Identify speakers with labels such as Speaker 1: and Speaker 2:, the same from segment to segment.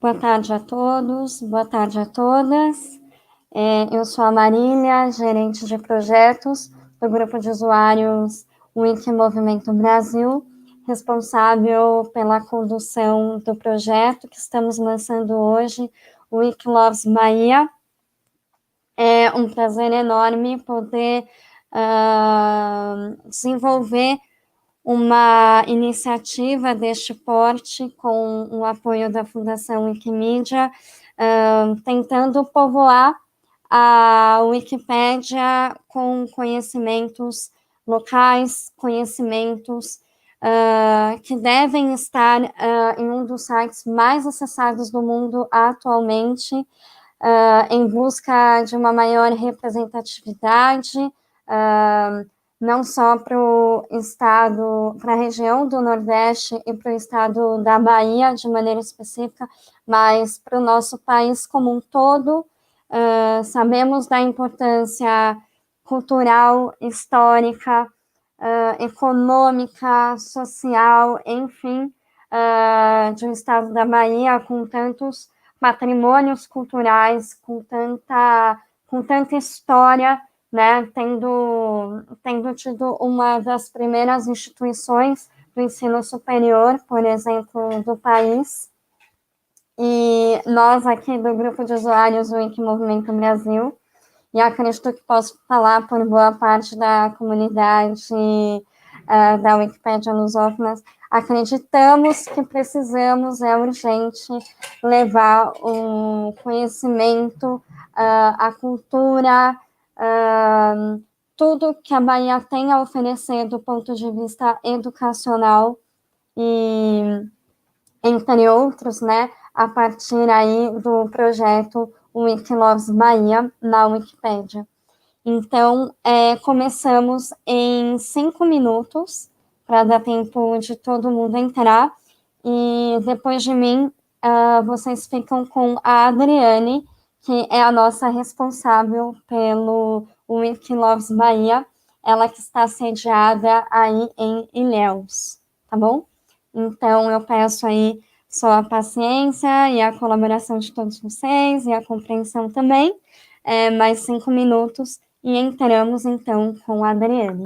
Speaker 1: Boa tarde a todos, boa tarde a todas. Eu sou a Marília, gerente de projetos do grupo de usuários Wiki Movimento Brasil, responsável pela condução do projeto que estamos lançando hoje, o Wiki Loves Bahia. É um prazer enorme poder desenvolver uma iniciativa deste porte com o apoio da Fundação Wikimedia, tentando povoar a Wikipédia com conhecimentos locais, conhecimentos que devem estar em um dos sites mais acessados do mundo atualmente, em busca de uma maior representatividade, não só para o estado, para a região do Nordeste e para o estado da Bahia, de maneira específica, mas para o nosso país como um todo. Sabemos da importância cultural, histórica, econômica, social, enfim, de um estado da Bahia com tantos patrimônios culturais, com tanta história, né, tendo tido uma das primeiras instituições do ensino superior, por exemplo, do país. E nós aqui do grupo de usuários do Wiki Movimento Brasil, e acredito que posso falar por boa parte da comunidade da Wikipédia lusófonas, acreditamos que precisamos, é urgente, levar o conhecimento, a cultura, tudo que a Bahia tem a oferecer do ponto de vista educacional e entre outros, né, a partir aí do projeto Wikiloves Bahia na Wikipédia. Então, começamos em 5 minutos, para dar tempo de todo mundo entrar, e depois de mim, vocês ficam com a Adriane, que é a nossa responsável pelo Wikiloves Bahia, ela que está sediada aí em Ilhéus, tá bom? Então, eu peço aí só a paciência e a colaboração de todos vocês, e a compreensão também, mais 5 minutos, e entramos, então, com a Adriane.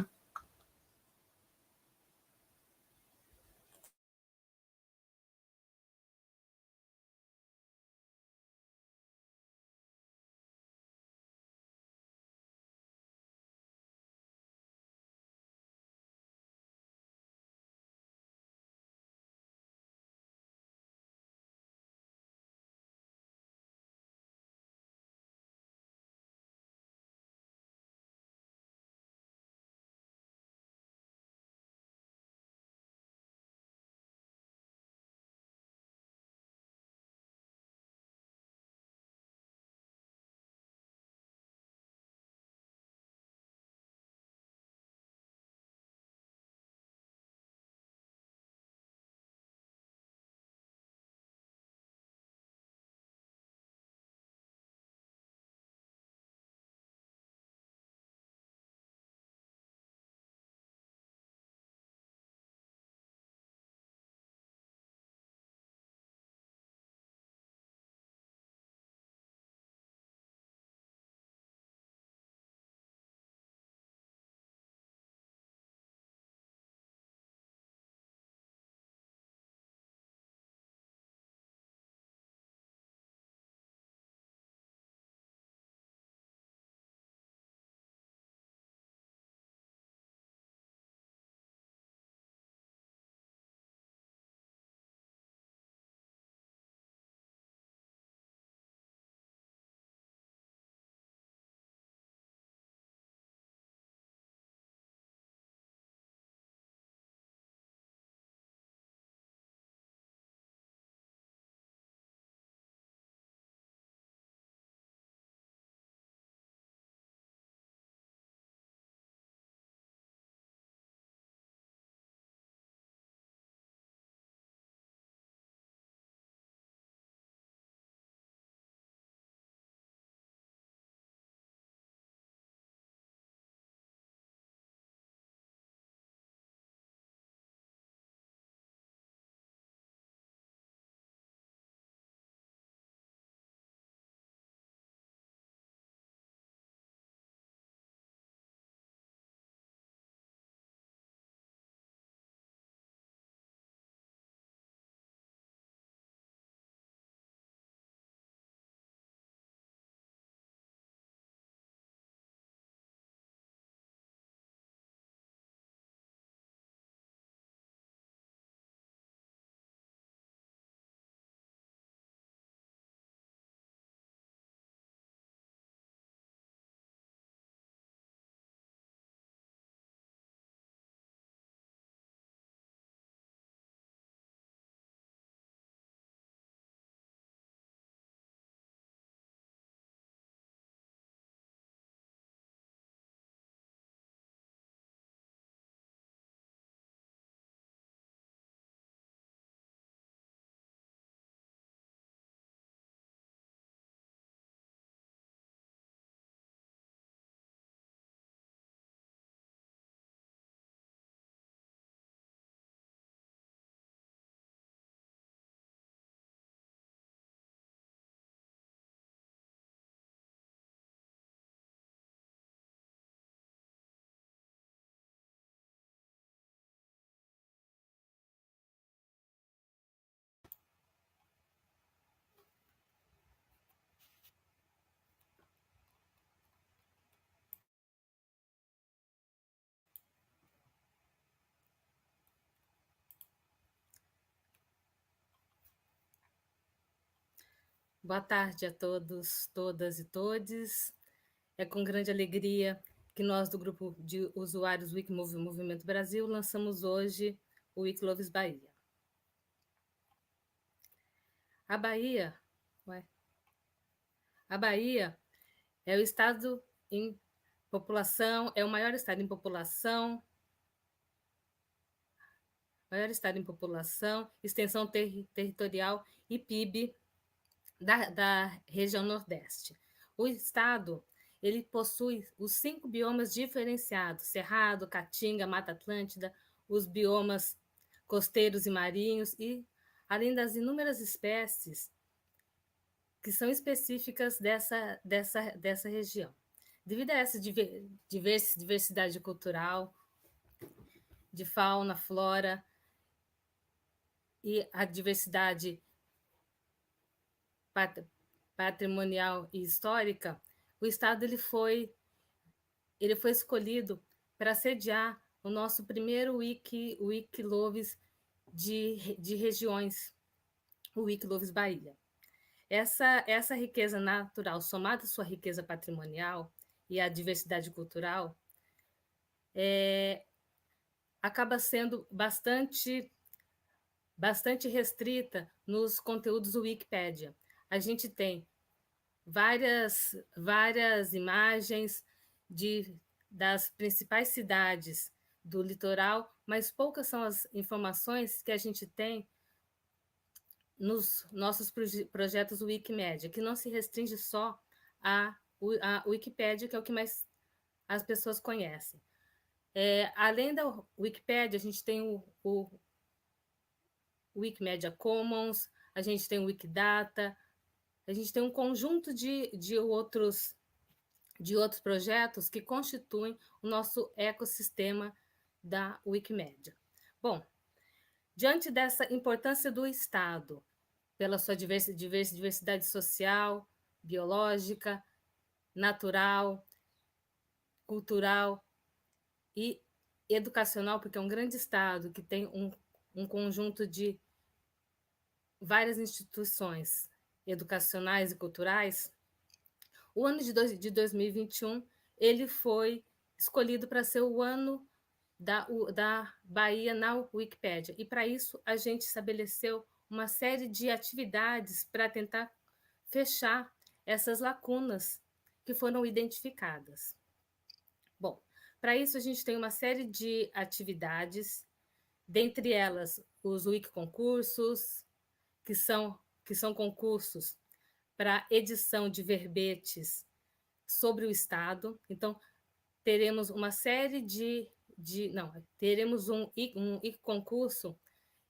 Speaker 2: Boa tarde a todos, todas e todes. É com grande alegria que nós, do grupo de usuários Wikimove Movimento Brasil, lançamos hoje o Wikiloves Bahia. A Bahia, a Bahia é o estado em população, é o maior estado em população, extensão territorial e PIB da região Nordeste. O estado ele possui os 5 biomas diferenciados: Cerrado, Caatinga, Mata Atlântida, os biomas costeiros e marinhos, e além das inúmeras espécies que são específicas dessa região. Devido a essa diversidade cultural, de fauna, flora e a diversidade patrimonial e histórica, o estado ele foi escolhido para sediar o nosso primeiro Wikiloves de regiões, o Wikiloves Bahia. Essa riqueza natural, somada à sua riqueza patrimonial e à diversidade cultural, acaba sendo bastante restrita nos conteúdos do Wikipédia. A gente tem várias imagens das principais cidades do litoral, mas poucas são as informações que a gente tem nos nossos projetos Wikimedia, que não se restringe só à Wikipédia, que é o que mais as pessoas conhecem. Além da Wikipédia, a gente tem o Wikimedia Commons, a gente tem o Wikidata, a gente tem um conjunto de outros projetos que constituem o nosso ecossistema da Wikimedia. Bom, diante dessa importância do Estado, pela sua diversidade social, biológica, natural, cultural e educacional, porque é um grande Estado que tem um conjunto de várias instituições educacionais e culturais, o ano de 2021 ele foi escolhido para ser o ano da Bahia na Wikipédia. E para isso a gente estabeleceu uma série de atividades para tentar fechar essas lacunas que foram identificadas. Bom, para isso a gente tem uma série de atividades, dentre elas os Wikiconcursos, que são concursos para edição de verbetes sobre o Estado. Então, teremos uma série teremos um concurso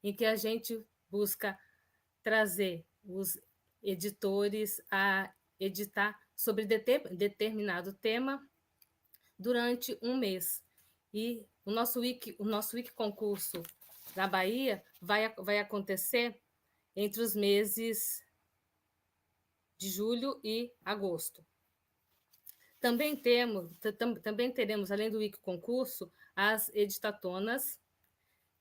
Speaker 2: em que a gente busca trazer os editores a editar sobre determinado tema durante um mês. E o nosso Wiki concurso da Bahia vai acontecer entre os meses de julho e agosto. Também teremos, além do Wiki concurso, as editatonas,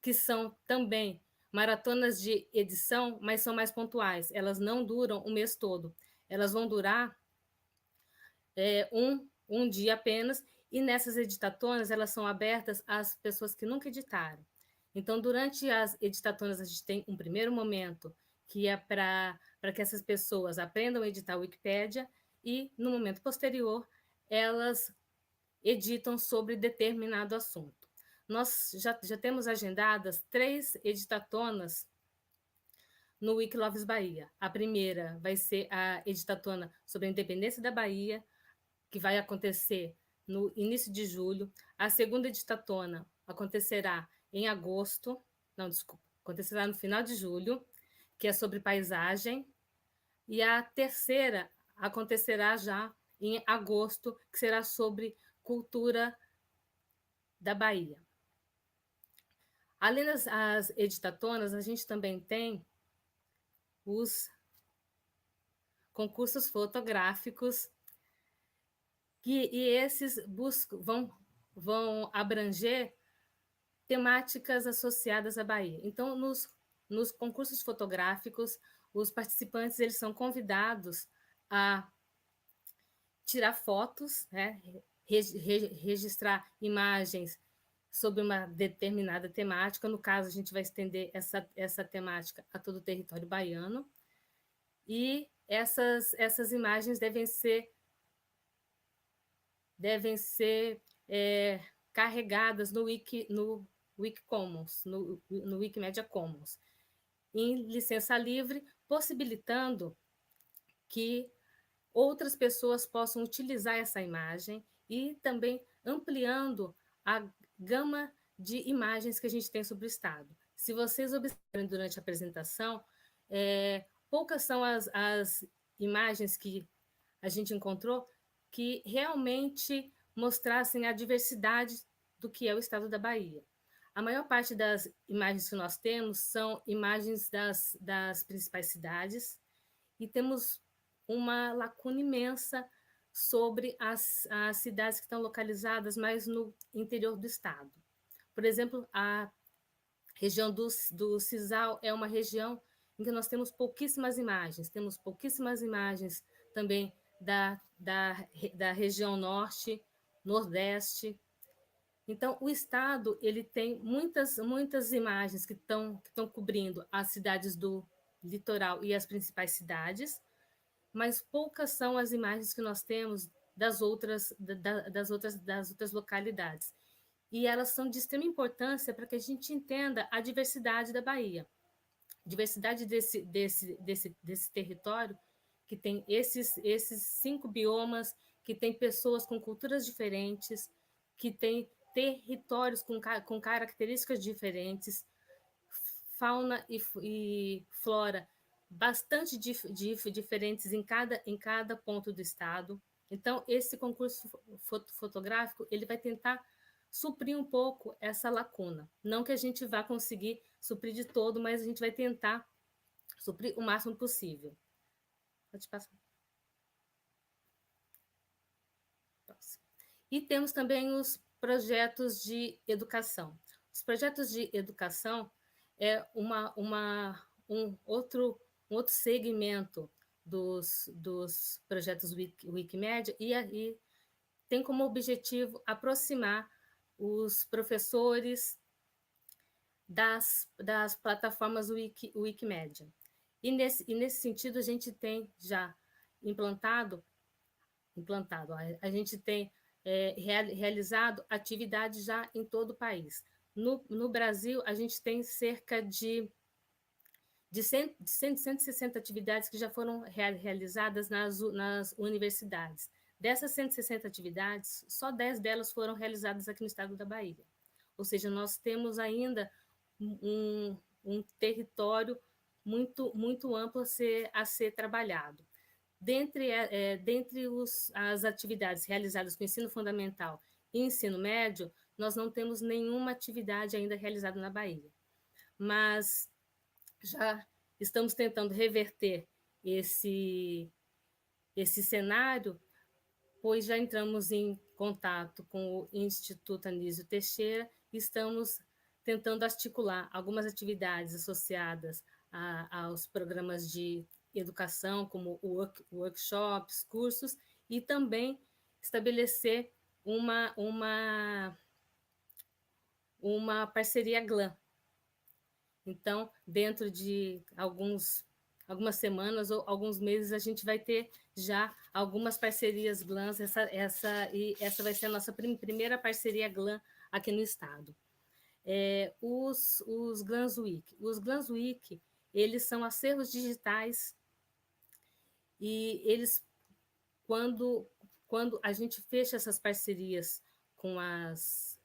Speaker 2: que são também maratonas de edição, mas são mais pontuais. Elas não duram o mês todo. Elas vão durar um dia apenas, e nessas editatonas elas são abertas às pessoas que nunca editaram. Então, durante as editatonas, a gente tem um primeiro momento que é para que essas pessoas aprendam a editar a Wikipédia, e no momento posterior elas editam sobre determinado assunto. Nós já temos agendadas 3 editatonas no Wikiloves Bahia. A primeira vai ser a editatona sobre a independência da Bahia, que vai acontecer no início de julho. A segunda editatona acontecerá em agosto, acontecerá no final de julho, que é sobre paisagem. E a terceira acontecerá já em agosto, que será sobre cultura da Bahia. Além das editatonas, a gente também tem os concursos fotográficos, e esses vão abranger temáticas associadas à Bahia. Então, nos concursos fotográficos, os participantes eles são convidados a tirar fotos, né, registrar imagens sobre uma determinada temática. No caso, a gente vai estender essa temática a todo o território baiano. E essas imagens devem ser carregadas no Wikicommons, no Wikimedia Commons, em licença livre, possibilitando que outras pessoas possam utilizar essa imagem e também ampliando a gama de imagens que a gente tem sobre o Estado. Se vocês observarem durante a apresentação, poucas são as imagens que a gente encontrou que realmente mostrassem a diversidade do que é o Estado da Bahia. A maior parte das imagens que nós temos são imagens das principais cidades e temos uma lacuna imensa sobre as cidades que estão localizadas mais no interior do estado. Por exemplo, a região do Cisal é uma região em que nós temos pouquíssimas imagens também da região norte, nordeste. Então, o estado ele tem muitas imagens que estão cobrindo as cidades do litoral e as principais cidades, mas poucas são as imagens que nós temos das outras localidades. E elas são de extrema importância para que a gente entenda a diversidade da Bahia, diversidade desse território que tem esses 5 biomas, que tem pessoas com culturas diferentes, que tem territórios com características diferentes, fauna e flora bastante diferentes em cada ponto do estado. Então, esse concurso fotográfico ele vai tentar suprir um pouco essa lacuna. Não que a gente vá conseguir suprir de todo, mas a gente vai tentar suprir o máximo possível. Pode passar. E temos também os projetos de educação. Os projetos de educação é um outro segmento dos projetos Wikimedia e tem como objetivo aproximar os professores das plataformas Wikimedia. E nesse sentido, a gente tem já implantado a gente tem realizado atividades já em todo o país. No Brasil, a gente tem cerca de 160 atividades que já foram realizadas nas universidades. Dessas 160 atividades, só 10 delas foram realizadas aqui no estado da Bahia. Ou seja, nós temos ainda um território muito amplo a ser trabalhado. Dentre as atividades realizadas com ensino fundamental e ensino médio, nós não temos nenhuma atividade ainda realizada na Bahia. Mas já estamos tentando reverter esse cenário, pois já entramos em contato com o Instituto Anísio Teixeira e estamos tentando articular algumas atividades associadas aos programas de educação, como workshops, cursos, e também estabelecer uma parceria GLAM. Então, dentro de algumas semanas ou alguns meses, a gente vai ter já algumas parcerias GLAMs, essa vai ser a nossa primeira parceria GLAM aqui no estado. Os GLAMs Wiki. Os GLAMs Wiki, eles são acervos digitais e eles, quando a gente fecha essas parcerias com as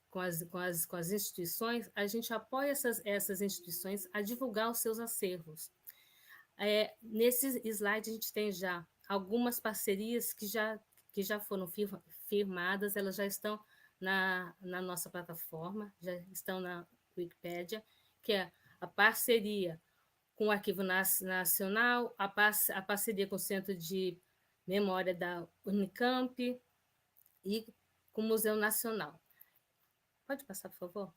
Speaker 2: instituições, a gente apoia essas instituições a divulgar os seus acervos. Nesse slide, a gente tem já algumas parcerias que já foram firmadas, elas já estão na nossa plataforma, já estão na Wikipédia, que é a parceria com o Arquivo Nacional, a parceria com o Centro de Memória da Unicamp e com o Museu Nacional. Pode passar, por favor?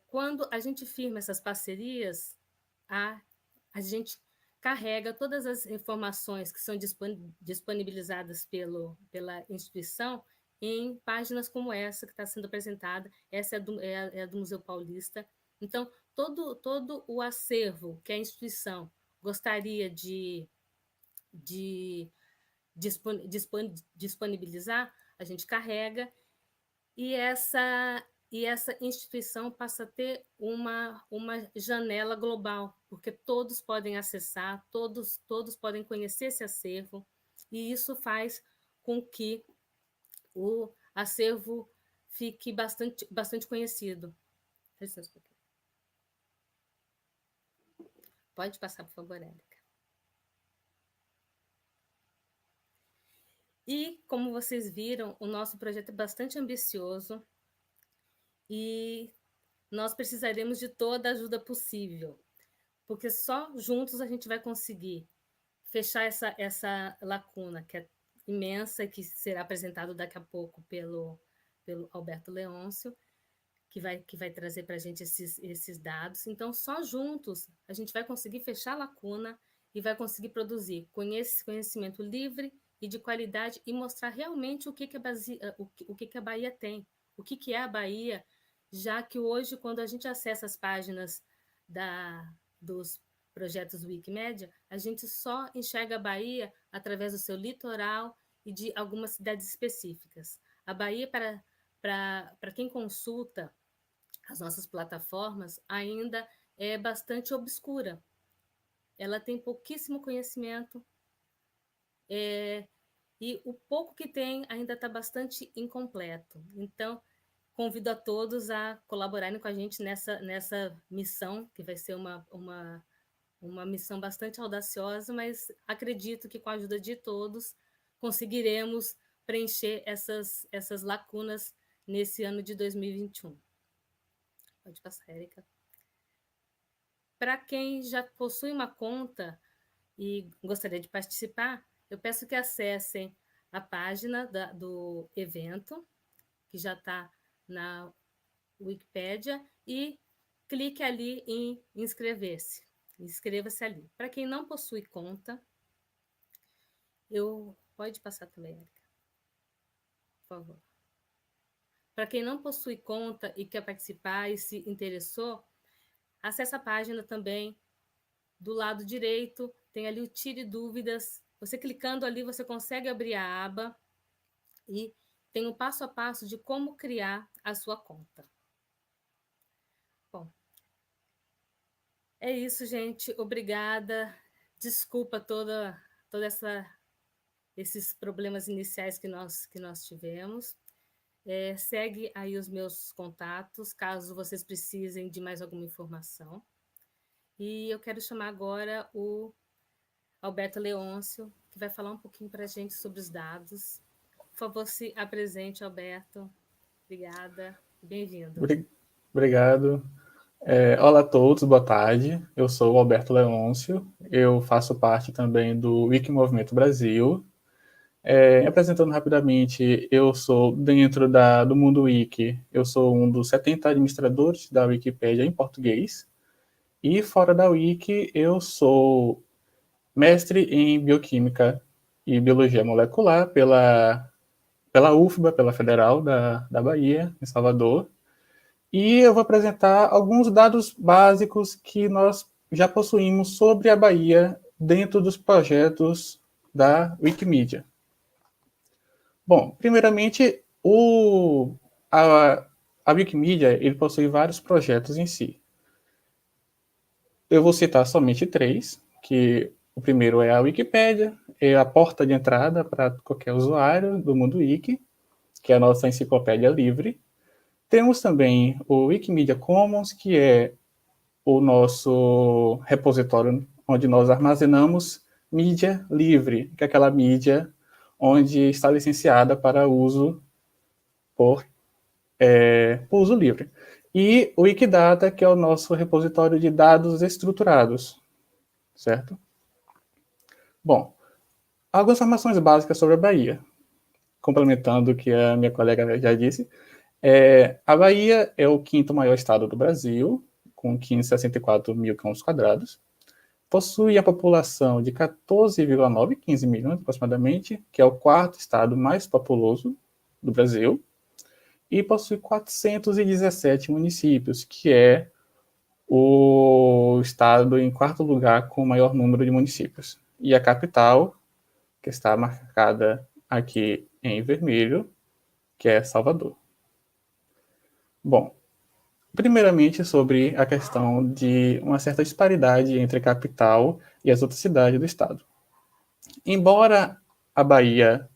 Speaker 2: Quando a gente firma essas parcerias, a gente carrega todas as informações que são disponibilizadas pela instituição em páginas como essa que está sendo apresentada. Essa é do Museu Paulista. Então, todo o acervo que a instituição gostaria de disponibilizar, a gente carrega, e essa instituição passa a ter uma janela global, porque todos podem acessar, todos podem conhecer esse acervo, e isso faz com que o acervo fique bastante conhecido. Pode passar, por favor, Érica. E, como vocês viram, o nosso projeto é bastante ambicioso e nós precisaremos de toda a ajuda possível, porque só juntos a gente vai conseguir fechar essa lacuna, que é imensa, que será apresentado daqui a pouco pelo Alberto Leôncio, que vai trazer para a gente esses dados. Então, só juntos a gente vai conseguir fechar a lacuna e vai conseguir produzir conhecimento livre e de qualidade e mostrar realmente o que a Bahia tem, o que é a Bahia, já que hoje, quando a gente acessa as páginas dos projetos Wikimedia, a gente só enxerga a Bahia através do seu litoral e de algumas cidades específicas. A Bahia, para quem consulta as nossas plataformas, ainda é bastante obscura. Ela tem pouquíssimo conhecimento, e o pouco que tem ainda está bastante incompleto. Então, convido a todos a colaborarem com a gente nessa missão, que vai ser uma missão bastante audaciosa, mas acredito que com a ajuda de todos conseguiremos preencher essas lacunas nesse ano de 2021. Pode passar, Érica. Para quem já possui uma conta e gostaria de participar, eu peço que acessem a página do evento, que já está na Wikipédia, e clique ali em inscrever-se. Inscreva-se ali. Para quem não possui conta, pode passar também, Érica, por favor. Para quem não possui conta e quer participar e se interessou, acesse a página também. Do lado direito, tem ali o Tire Dúvidas. Você clicando ali, você consegue abrir a aba e tem o passo a passo de como criar a sua conta. Bom, é isso, gente. Obrigada. Desculpa esses problemas iniciais que nós tivemos. Segue aí os meus contatos, caso vocês precisem de mais alguma informação. E eu quero chamar agora o Alberto Leôncio, que vai falar um pouquinho para a gente sobre os dados. Por favor, se apresente, Alberto. Obrigada. Bem-vindo.
Speaker 3: Obrigado. Olá a todos, boa tarde. Eu sou o Alberto Leôncio. Eu faço parte também do Wikimovimento Brasil. Apresentando rapidamente, eu sou dentro do Mundo Wiki, eu sou um dos 70 administradores da Wikipédia em português. E fora da Wiki, eu sou mestre em Bioquímica e Biologia Molecular pela UFBA, pela Federal da Bahia, em Salvador. E eu vou apresentar alguns dados básicos que nós já possuímos sobre a Bahia dentro dos projetos da Wikimedia. Bom, primeiramente, a Wikimedia ele possui vários projetos em si. Eu vou citar somente 3, que o primeiro é a Wikipédia, é a porta de entrada para qualquer usuário do mundo Wiki, que é a nossa enciclopédia livre. Temos também o Wikimedia Commons, que é o nosso repositório onde nós armazenamos mídia livre, que é aquela mídia onde está licenciada para uso por uso livre. E o Wikidata, que é o nosso repositório de dados estruturados, certo? Bom, algumas informações básicas sobre a Bahia, complementando o que a minha colega já disse. A Bahia é o 5º maior estado do Brasil, com 564 mil quilômetros quadrados. possui a população de 14,9, 15 milhões aproximadamente, que é o quarto estado mais populoso do Brasil, e possui 417 municípios, que é o estado em quarto lugar com o maior número de municípios. E a capital, que está marcada aqui em vermelho, que é Salvador. Bom, primeiramente sobre a questão de uma certa disparidade entre a capital e as outras cidades do estado. Embora a Bahia,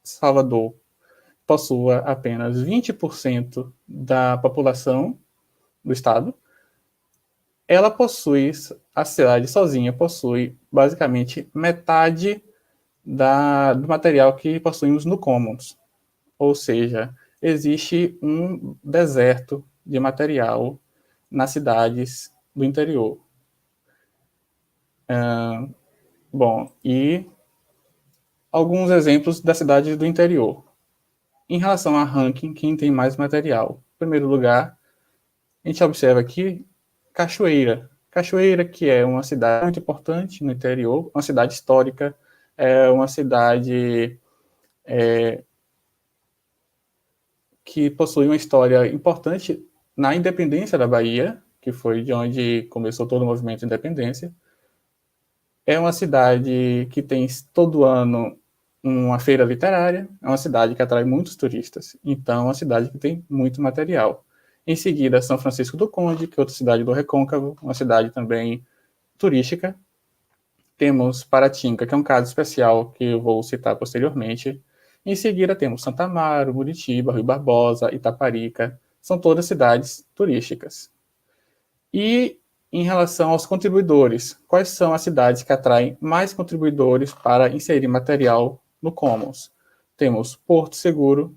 Speaker 3: Salvador, possua apenas 20% da população do estado, ela possui, a cidade sozinha possui basicamente metade do material que possuímos no Commons. Ou seja, existe um deserto de material nas cidades do interior. Bom, e alguns exemplos das cidades do interior. Em relação a ranking, quem tem mais material? Em primeiro lugar, a gente observa aqui Cachoeira. Cachoeira, que é uma cidade muito importante no interior, uma cidade histórica, é uma cidade que possui uma história importante na independência da Bahia, que foi de onde começou todo o movimento de independência. É uma cidade que tem todo ano uma feira literária, é uma cidade que atrai muitos turistas, então é uma cidade que tem muito material. Em seguida, São Francisco do Conde, que é outra cidade do Recôncavo, uma cidade também turística. Temos Paratinga, que é um caso especial que eu vou citar posteriormente. Em seguida, temos Santa Amaro, Muritiba, Rio Barbosa, Itaparica. São todas cidades turísticas. E em relação aos contribuidores, quais são as cidades que atraem mais contribuidores para inserir material no Commons? Temos Porto Seguro,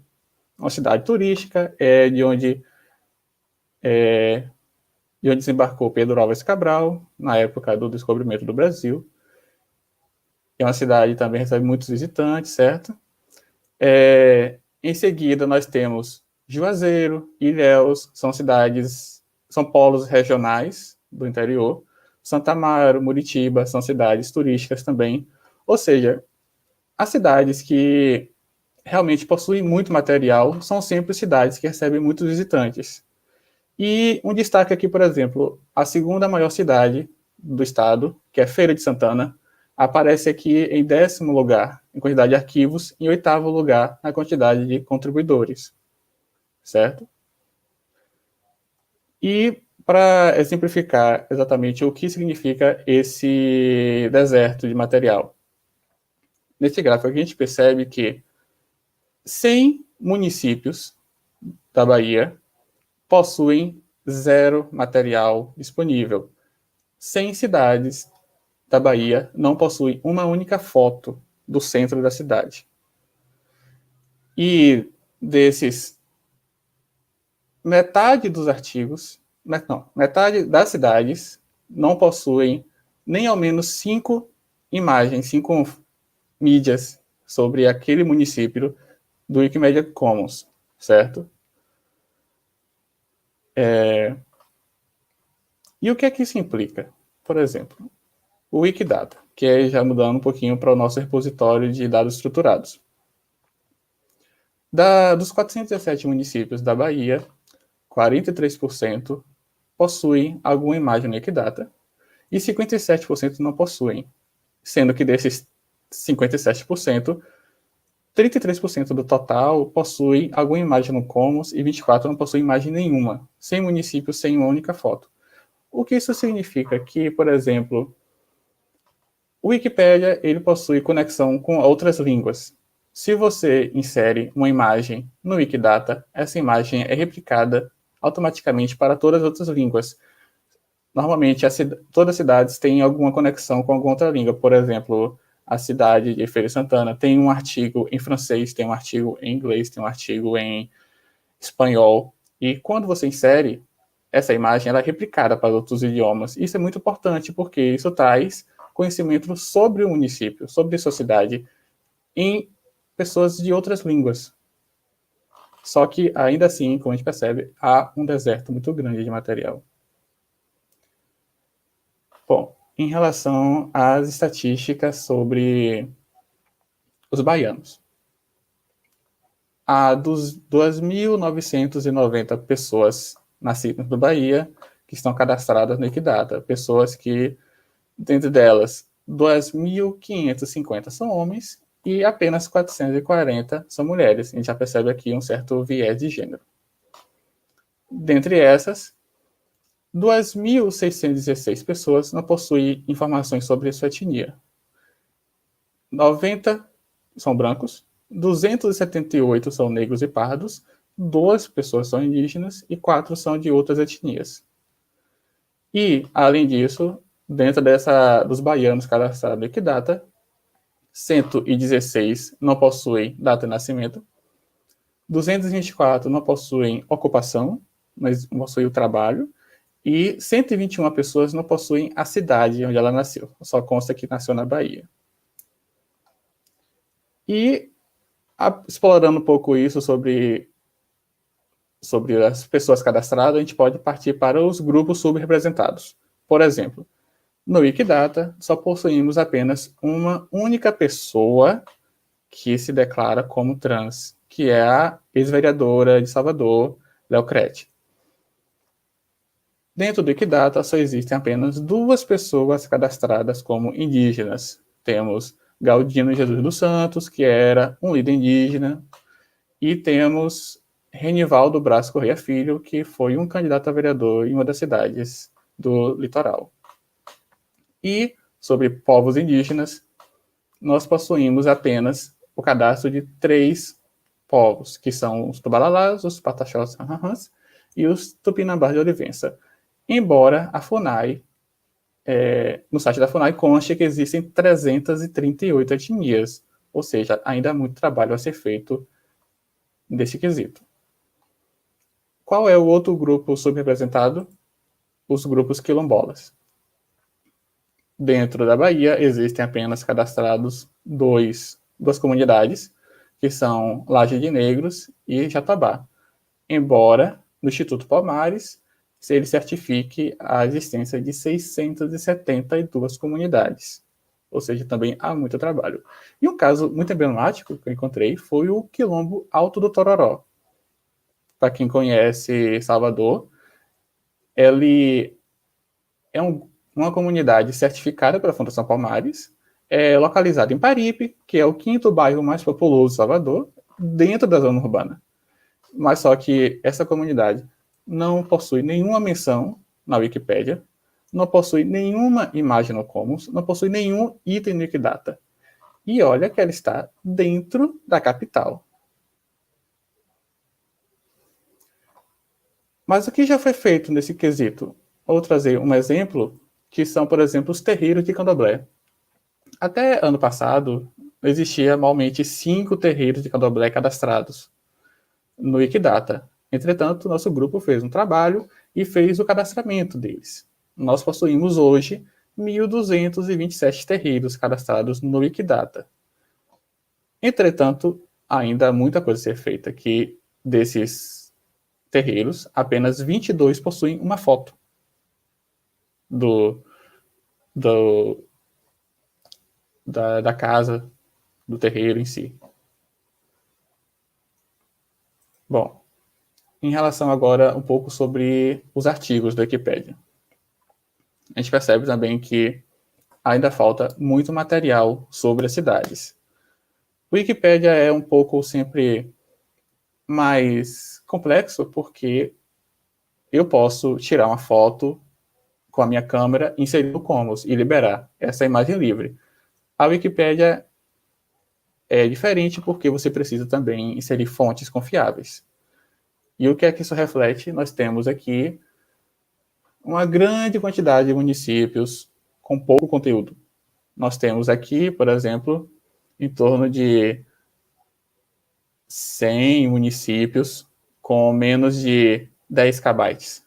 Speaker 3: uma cidade turística, de onde desembarcou Pedro Álvares Cabral, na época do descobrimento do Brasil. É uma cidade que também recebe muitos visitantes, certo? Em seguida, nós temos Juazeiro, Ilhéus, são polos regionais do interior. Santa Amaro, Muritiba, são cidades turísticas também. Ou seja, as cidades que realmente possuem muito material são sempre cidades que recebem muitos visitantes. E um destaque aqui, por exemplo, a segunda maior cidade do estado, que é Feira de Santana, aparece aqui em 10º lugar em quantidade de arquivos e em 8º lugar na quantidade de contribuidores, certo? E para exemplificar exatamente o que significa esse deserto de material, nesse gráfico aqui a gente percebe que 100 municípios da Bahia possuem 0 material disponível. 100 cidades da Bahia não possuem uma única foto do centro da cidade. E desses, metade das cidades não possuem nem ao menos 5 imagens, 5 mídias sobre aquele município do Wikimedia Commons, certo? E o que é que isso implica? Por exemplo, o Wikidata, que é já mudando um pouquinho para o nosso repositório de dados estruturados. Dos 417 municípios da Bahia, 43% possuem alguma imagem no Wikidata e 57% não possuem, sendo que desses 57%, 33% do total possuem alguma imagem no Commons e 24% não possuem imagem nenhuma, 100 municípios sem uma única foto. O que isso significa? Que, por exemplo, o Wikipedia ele possui conexão com outras línguas. Se você insere uma imagem no Wikidata, essa imagem é replicada automaticamente para todas as outras línguas. Normalmente, todas as cidades têm alguma conexão com alguma outra língua. Por exemplo, a cidade de Feira de Santana tem um artigo em francês, tem um artigo em inglês, tem um artigo em espanhol. E quando você insere essa imagem, ela é replicada para outros idiomas. Isso é muito importante, porque isso traz conhecimento sobre o município, sobre a sua cidade, em pessoas de outras línguas. Só que, ainda assim, como a gente percebe, há um deserto muito grande de material. Bom, em relação às estatísticas sobre os baianos. Há 2.990 pessoas nascidas no Bahia que estão cadastradas no Wikidata. Pessoas que, dentre delas, 2.550 são homens e apenas 440 são mulheres. A gente já percebe aqui um certo viés de gênero. Dentre essas, 2.616 pessoas não possuem informações sobre sua etnia. 90 são brancos, 278 são negros e pardos, 2 pessoas são indígenas e 4 são de outras etnias. E, além disso, dentro dos baianos cadastrados no Wikidata, 116 não possuem data de nascimento, 224 não possuem ocupação, mas possuem o trabalho, e 121 pessoas não possuem a cidade onde ela nasceu. Só consta que nasceu na Bahia. E, explorando um pouco isso sobre as pessoas cadastradas, a gente pode partir para os grupos subrepresentados. Por exemplo, no Wikidata, só possuímos apenas uma única pessoa que se declara como trans, que é a ex-vereadora de Salvador, Léo Crete. Dentro do Wikidata, só existem apenas 2 pessoas cadastradas como indígenas. Temos Galdino Jesus dos Santos, que era um líder indígena, e temos Renivaldo Brás Correia Filho, que foi um candidato a vereador em uma das cidades do litoral. E, sobre povos indígenas, nós possuímos apenas o cadastro de 3 povos, que são os Tubalalás, os Pataxós Ranrãs e os Tupinambás de Olivença. Embora a FUNAI, no site da FUNAI, conste que existem 338 etnias, ou seja, ainda há muito trabalho a ser feito desse quesito. Qual é o outro grupo subrepresentado? Os grupos quilombolas. Dentro da Bahia, existem apenas cadastrados duas comunidades, que são Laje de Negros e Jatobá. Embora, no Instituto Palmares, ele certifique a existência de 672 comunidades. Ou seja, também há muito trabalho. E um caso muito emblemático que eu encontrei foi o Quilombo Alto do Tororó. Para quem conhece Salvador, ele é uma comunidade certificada pela Fundação Palmares, localizada em Paripe, que é o 5º bairro mais populoso de Salvador, dentro da zona urbana. Mas só que essa comunidade não possui nenhuma menção na Wikipédia, não possui nenhuma imagem no Commons, não possui nenhum item no Wikidata. E olha que ela está dentro da capital. Mas o que já foi feito nesse quesito? Vou trazer um exemplo, que são, por exemplo, os terreiros de candomblé. Até ano passado, existia anualmente 5 terreiros de candomblé cadastrados no Wikidata. Entretanto, nosso grupo fez um trabalho e fez o cadastramento deles. Nós possuímos hoje 1.227 terreiros cadastrados no Wikidata. Entretanto, ainda há muita coisa a ser feita, que desses terreiros, apenas 22 possuem uma foto da casa, do terreiro em si. Bom, em relação agora um pouco sobre os artigos da Wikipédia. A gente percebe também que ainda falta muito material sobre as cidades. O Wikipédia é um pouco sempre mais complexo, porque eu posso tirar uma foto com a minha câmera, inserir no Commons e liberar essa imagem livre. A Wikipédia é diferente porque você precisa também inserir fontes confiáveis. E o que é que isso reflete? Nós temos aqui uma grande quantidade de municípios com pouco conteúdo. Nós temos aqui, por exemplo, em torno de 100 municípios com menos de 10 kbytes.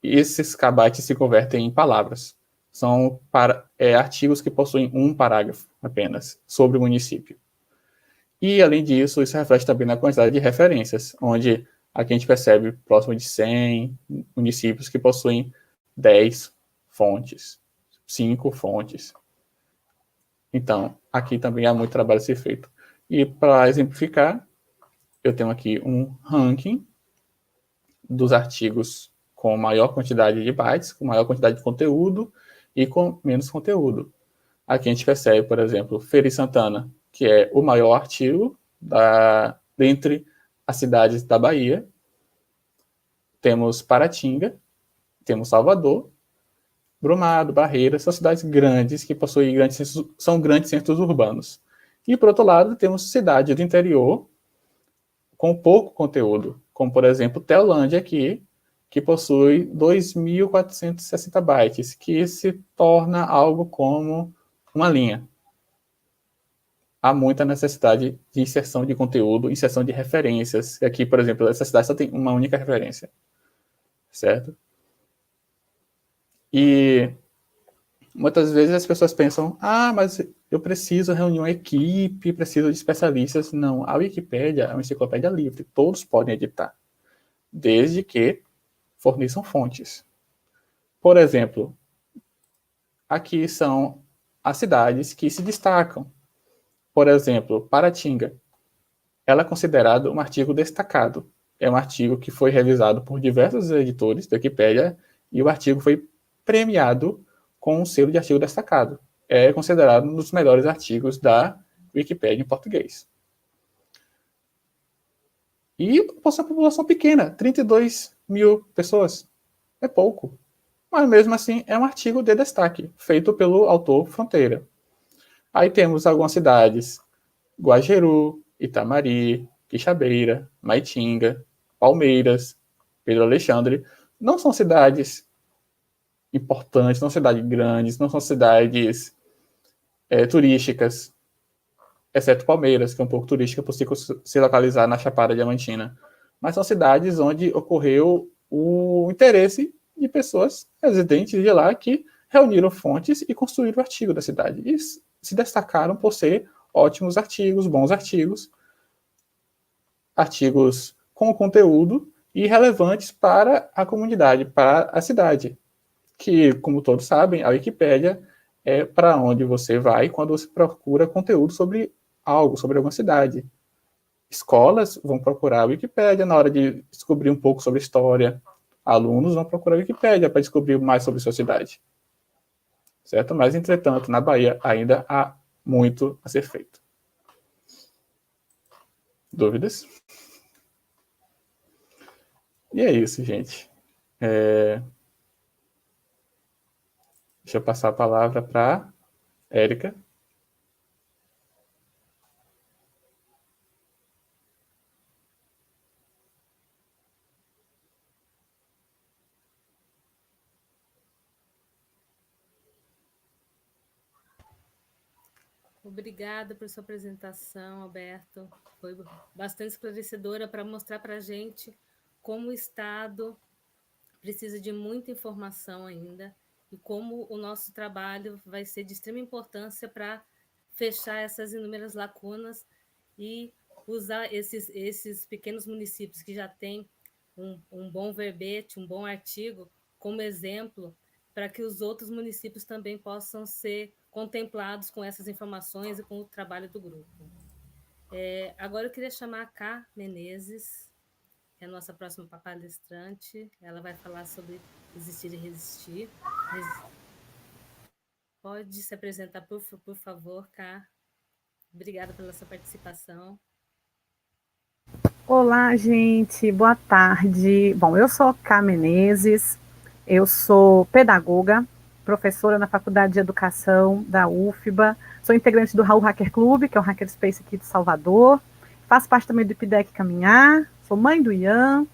Speaker 3: E esses kbytes se convertem em palavras. São artigos que possuem um parágrafo apenas sobre o município. E, além disso, isso reflete também na quantidade de referências, onde aqui a gente percebe próximo de 100 municípios que possuem 10 fontes. 5 fontes. Então, aqui também há muito trabalho a ser feito. E para exemplificar, eu tenho aqui um ranking dos artigos com maior quantidade de bytes, com maior quantidade de conteúdo e com menos conteúdo. Aqui a gente percebe, por exemplo, Feira de Santana, que é o maior artigo dentre as cidades da Bahia. Temos Paratinga, temos Salvador, Brumado, Barreiras, são cidades grandes que possuem são grandes centros urbanos. E, por outro lado, temos cidades do interior com pouco conteúdo, como, por exemplo, Teolândia aqui, que possui 2.460 bytes, que se torna algo como uma linha. Há muita necessidade de inserção de conteúdo, inserção de referências. Aqui, por exemplo, essa cidade só tem uma única referência, certo? E muitas vezes as pessoas pensam, mas eu preciso reunir uma equipe, preciso de especialistas. Não, a Wikipédia é uma enciclopédia livre, todos podem editar, desde que forneçam fontes. Por exemplo, aqui são as cidades que se destacam. Por exemplo, Paratinga. Ela é considerada um artigo destacado. É um artigo que foi revisado por diversos editores da Wikipédia e o artigo foi premiado com um selo de artigo destacado. É considerado um dos melhores artigos da Wikipédia em português. E possui uma população pequena, 32 mil pessoas. É pouco. Mas mesmo assim é um artigo de destaque, feito pelo autor Fronteira. Aí temos algumas cidades, Guajeru, Itamari, Quixabeira, Maitinga, Palmeiras, Pedro Alexandre. Não são cidades importantes, não são cidades grandes, não são cidades turísticas, exceto Palmeiras, que é um pouco turística por se localizar na Chapada Diamantina. Mas são cidades onde ocorreu o interesse de pessoas residentes de lá que reuniram fontes e construíram o artigo da cidade. E se destacaram por ser ótimos artigos, bons artigos, artigos com conteúdo e relevantes para a comunidade, para a cidade. Que, como todos sabem, a Wikipédia é para onde você vai quando você procura conteúdo sobre algo, sobre alguma cidade. Escolas vão procurar a Wikipédia na hora de descobrir um pouco sobre história. Alunos vão procurar a Wikipédia para descobrir mais sobre sua cidade. Certo? Mas, entretanto, na Bahia ainda há muito a ser feito. Dúvidas? E é isso, gente. Deixa eu passar a palavra para a Érica.
Speaker 2: Obrigada por sua apresentação, Alberto. Foi bastante esclarecedora para mostrar para a gente como o Estado precisa de muita informação ainda e como o nosso trabalho vai ser de extrema importância para fechar essas inúmeras lacunas e usar esses pequenos municípios que já têm um bom verbete, um bom artigo, como exemplo, para que os outros municípios também possam ser contemplados com essas informações e com o trabalho do grupo. Agora eu queria chamar a Cá Menezes, que é a nossa próxima palestrante. Ela vai falar sobre existir e resistir. Pode se apresentar, por favor, Cá. Obrigada pela sua participação.
Speaker 4: Olá, gente. Boa tarde. Bom, eu sou Cá Menezes, eu sou pedagoga, professora na Faculdade de Educação da UFBA, sou integrante do Raul Hacker Club, que é um hackerspace aqui de Salvador, faço parte também do IPDEC Caminhar, sou mãe do Ian,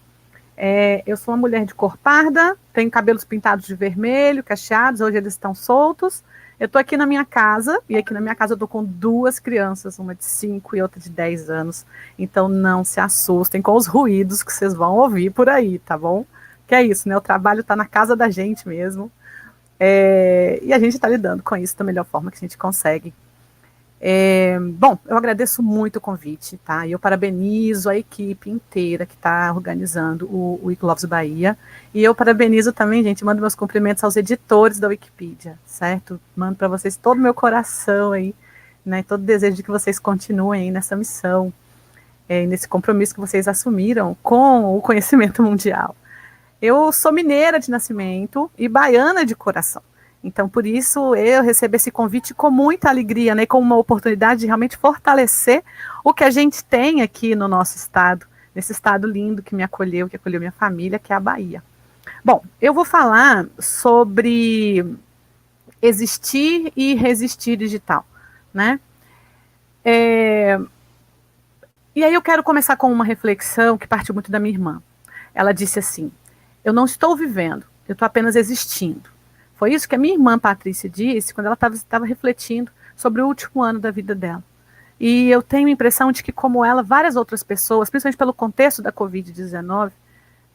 Speaker 4: eu sou uma mulher de cor parda, tenho cabelos pintados de vermelho, cacheados, hoje eles estão soltos. Eu estou aqui na minha casa, e aqui na minha casa eu estou com 2 crianças, uma de 5 e outra de 10 anos, então não se assustem com os ruídos que vocês vão ouvir por aí, tá bom? Que é isso, né? O trabalho está na casa da gente mesmo, e a gente está lidando com isso da melhor forma que a gente consegue. Bom, eu agradeço muito o convite, tá? E eu parabenizo a equipe inteira que está organizando o Wiki Loves Bahia. E eu parabenizo também, gente, mando meus cumprimentos aos editores da Wikipedia, certo? Mando para vocês todo o meu coração aí, né? Todo o desejo de que vocês continuem aí nessa missão, nesse compromisso que vocês assumiram com o conhecimento mundial. Eu sou mineira de nascimento e baiana de coração. Então, por isso, eu recebo esse convite com muita alegria, né, como uma oportunidade de realmente fortalecer o que a gente tem aqui no nosso estado, nesse estado lindo que me acolheu, que acolheu minha família, que é a Bahia. Bom, eu vou falar sobre existir e resistir digital, né? E aí eu quero começar com uma reflexão que partiu muito da minha irmã. Ela disse assim: eu não estou vivendo, eu estou apenas existindo. Foi isso que a minha irmã Patrícia disse quando ela estava refletindo sobre o último ano da vida dela. E eu tenho a impressão de que, como ela, várias outras pessoas, principalmente pelo contexto da Covid-19,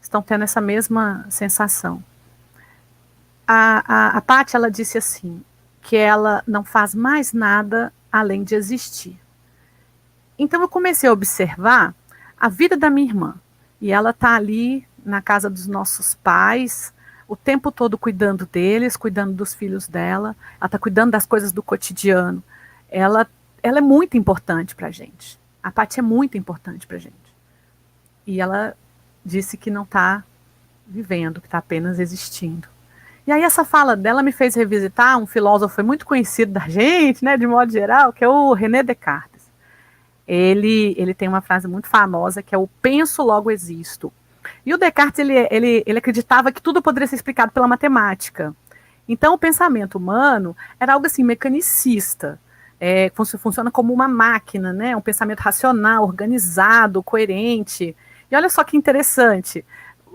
Speaker 4: estão tendo essa mesma sensação. A Paty, ela disse assim, que ela não faz mais nada além de existir. Então eu comecei a observar a vida da minha irmã. E ela está ali na casa dos nossos pais, o tempo todo cuidando deles, cuidando dos filhos dela, ela está cuidando das coisas do cotidiano. Ela é muito importante para a gente. A Paty é muito importante para a gente. E ela disse que não está vivendo, que está apenas existindo. E aí essa fala dela me fez revisitar um filósofo muito conhecido da gente, né, de modo geral, que é o René Descartes. Ele tem uma frase muito famosa que é o penso, logo existo. E o Descartes, ele acreditava que tudo poderia ser explicado pela matemática. Então, o pensamento humano era algo assim, mecanicista. Funciona como uma máquina, né? Um pensamento racional, organizado, coerente. E olha só que interessante,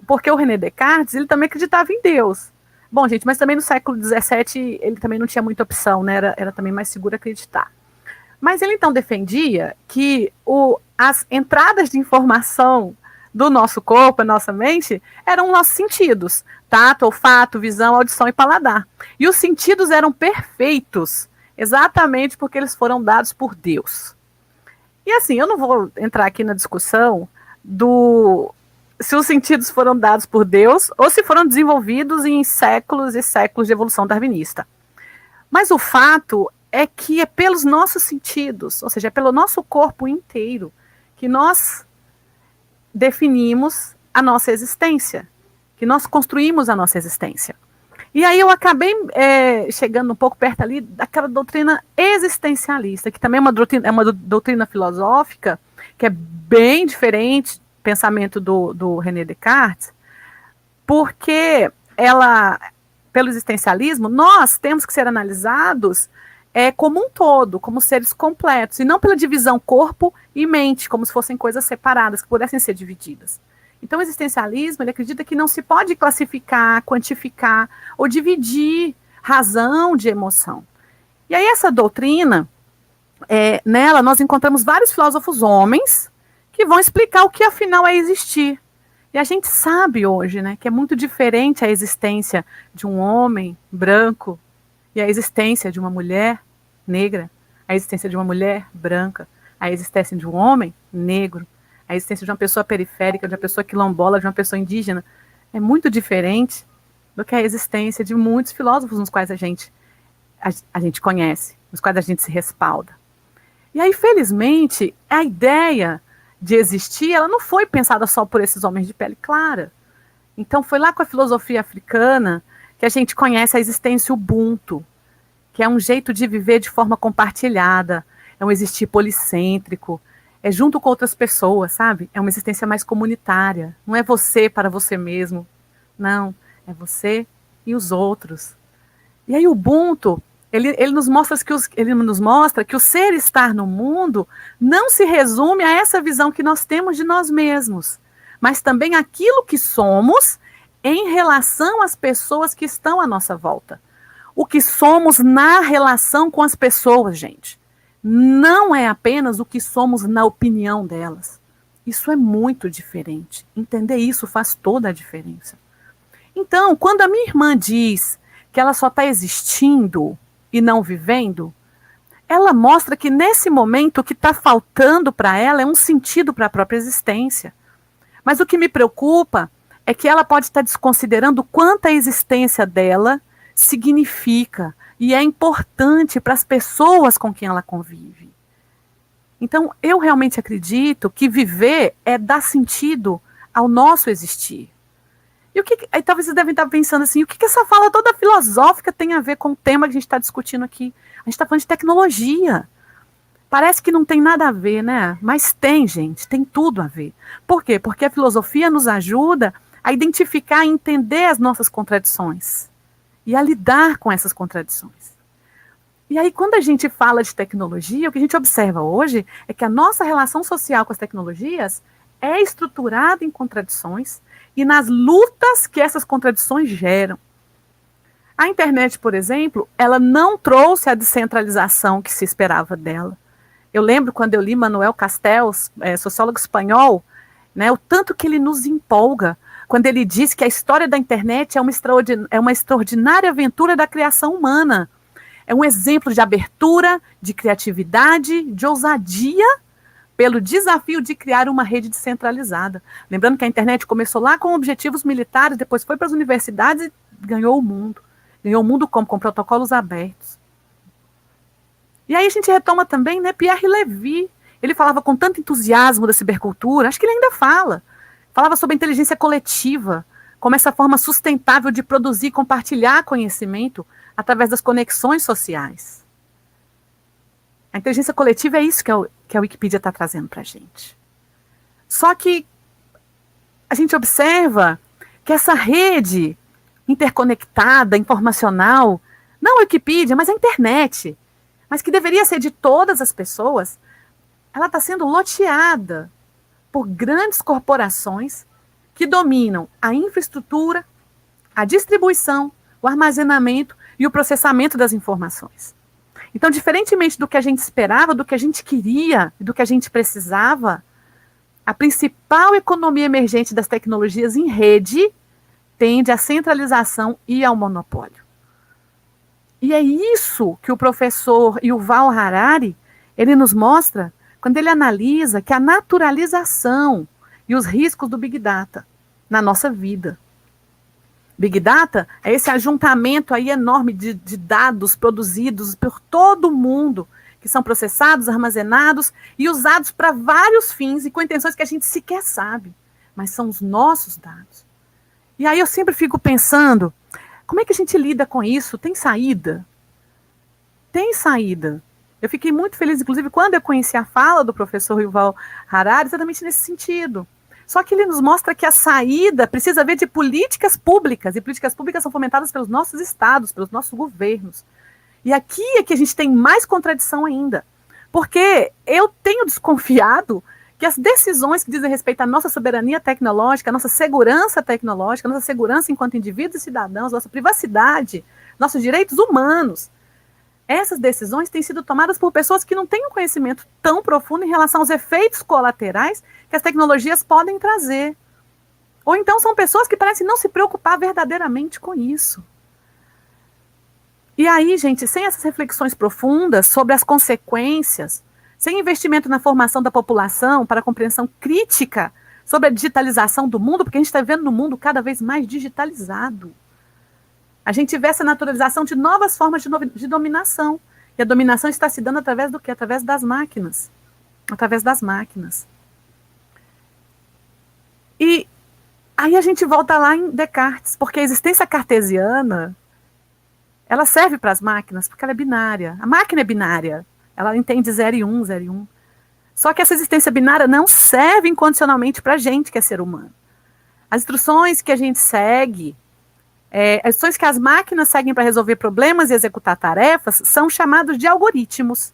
Speaker 4: porque o René Descartes, ele também acreditava em Deus. Bom, gente, mas também no século XVII, ele também não tinha muita opção, né? Era também mais seguro acreditar. Mas ele, então, defendia que as entradas de informação do nosso corpo, a nossa mente, eram nossos sentidos, tato, olfato, visão, audição e paladar. E os sentidos eram perfeitos, exatamente porque eles foram dados por Deus. E assim, eu não vou entrar aqui na discussão se os sentidos foram dados por Deus ou se foram desenvolvidos em séculos e séculos de evolução darwinista. Mas o fato é que é pelos nossos sentidos, ou seja, é pelo nosso corpo inteiro, que nós definimos a nossa existência, que nós construímos a nossa existência. E aí eu acabei chegando um pouco perto ali daquela doutrina existencialista, que também é uma doutrina filosófica, que é bem diferente do pensamento do René Descartes, porque pelo existencialismo, nós temos que ser analisados como um todo, como seres completos, e não pela divisão corpo e mente, como se fossem coisas separadas, que pudessem ser divididas. Então, o existencialismo, ele acredita que não se pode classificar, quantificar ou dividir razão de emoção. E aí, essa doutrina, nela, nós encontramos vários filósofos homens que vão explicar o que, afinal, é existir. E a gente sabe hoje, né, que é muito diferente a existência de um homem branco e a existência de uma mulher negra, a existência de uma mulher branca, a existência de um homem negro, a existência de uma pessoa periférica, de uma pessoa quilombola, de uma pessoa indígena, é muito diferente do que a existência de muitos filósofos nos quais a gente conhece, nos quais a gente se respalda. E aí, felizmente, a ideia de existir, ela não foi pensada só por esses homens de pele clara. Então, foi lá com a filosofia africana que a gente conhece a existência Ubuntu, que é um jeito de viver de forma compartilhada, é um existir policêntrico, é junto com outras pessoas, sabe? É uma existência mais comunitária, não é você para você mesmo, não, é você e os outros. E aí o Ubuntu, ele nos mostra que o ser estar no mundo não se resume a essa visão que nós temos de nós mesmos, mas também aquilo que somos em relação às pessoas que estão à nossa volta. O que somos na relação com as pessoas, gente. Não é apenas o que somos na opinião delas. Isso é muito diferente. Entender isso faz toda a diferença. Então, quando a minha irmã diz que ela só está existindo e não vivendo, ela mostra que nesse momento o que está faltando para ela é um sentido para a própria existência. Mas o que me preocupa é que ela pode estar desconsiderando o quanto a existência dela significa e é importante para as pessoas com quem ela convive. Então, eu realmente acredito que viver é dar sentido ao nosso existir. E aí talvez vocês devem estar pensando assim, o que essa fala toda filosófica tem a ver com o tema que a gente está discutindo aqui? A gente está falando de tecnologia. Parece que não tem nada a ver, né? Mas tem, gente, tem tudo a ver. Por quê? Porque a filosofia nos ajuda a identificar e entender as nossas contradições e a lidar com essas contradições. E aí, quando a gente fala de tecnologia, o que a gente observa hoje é que a nossa relação social com as tecnologias é estruturada em contradições e nas lutas que essas contradições geram. A internet, por exemplo, ela não trouxe a descentralização que se esperava dela. Eu lembro quando eu li Manuel Castells, sociólogo espanhol, né, o tanto que ele nos empolga quando ele diz que a história da internet é uma extraordinária aventura da criação humana. É um exemplo de abertura, de criatividade, de ousadia, pelo desafio de criar uma rede descentralizada. Lembrando que a internet começou lá com objetivos militares, depois foi para as universidades e ganhou o mundo. Ganhou o mundo como? Com protocolos abertos. E aí a gente retoma também, né, Pierre Levy. Ele falava com tanto entusiasmo da cibercultura, acho que ele ainda fala. Falava sobre a inteligência coletiva, como essa forma sustentável de produzir e compartilhar conhecimento através das conexões sociais. A inteligência coletiva é isso que a Wikipedia está trazendo para a gente. Só que a gente observa que essa rede interconectada, informacional, não a Wikipedia, mas a internet, mas que deveria ser de todas as pessoas, ela está sendo loteada por grandes corporações que dominam a infraestrutura, a distribuição, o armazenamento e o processamento das informações. Então, diferentemente do que a gente esperava, do que a gente queria e do que a gente precisava, a principal economia emergente das tecnologias em rede tende à centralização e ao monopólio. E é isso que o professor Yuval Harari, ele nos mostra quando ele analisa que a naturalização e os riscos do Big Data na nossa vida. Big Data é esse ajuntamento aí enorme de dados produzidos por todo mundo, que são processados, armazenados e usados para vários fins e com intenções que a gente sequer sabe, mas são os nossos dados. E aí eu sempre fico pensando, como é que a gente lida com isso? Tem saída? Tem saída. Eu fiquei muito feliz, inclusive, quando eu conheci a fala do professor Yuval Harari, exatamente nesse sentido. Só que ele nos mostra que a saída precisa vir de políticas públicas, e políticas públicas são fomentadas pelos nossos estados, pelos nossos governos. E aqui é que a gente tem mais contradição ainda, porque eu tenho desconfiado que as decisões que dizem respeito à nossa soberania tecnológica, à nossa segurança tecnológica, à nossa segurança enquanto indivíduos e cidadãos, nossa privacidade, nossos direitos humanos, essas decisões têm sido tomadas por pessoas que não têm um conhecimento tão profundo em relação aos efeitos colaterais que as tecnologias podem trazer. Ou então são pessoas que parecem não se preocupar verdadeiramente com isso. E aí, gente, sem essas reflexões profundas sobre as consequências, sem investimento na formação da população para a compreensão crítica sobre a digitalização do mundo, porque a gente está vivendo num mundo cada vez mais digitalizado. A gente vê essa naturalização de novas formas de dominação. E a dominação está se dando através do quê? Através das máquinas. Através das máquinas. E aí a gente volta lá em Descartes, porque a existência cartesiana, ela serve para as máquinas, porque ela é binária. A máquina é binária. Ela entende 0 e 1, 0 e 1. Só que essa existência binária não serve incondicionalmente para a gente, que é ser humano. As instruções que a gente segue, as instruções que as máquinas seguem para resolver problemas e executar tarefas são chamados de algoritmos.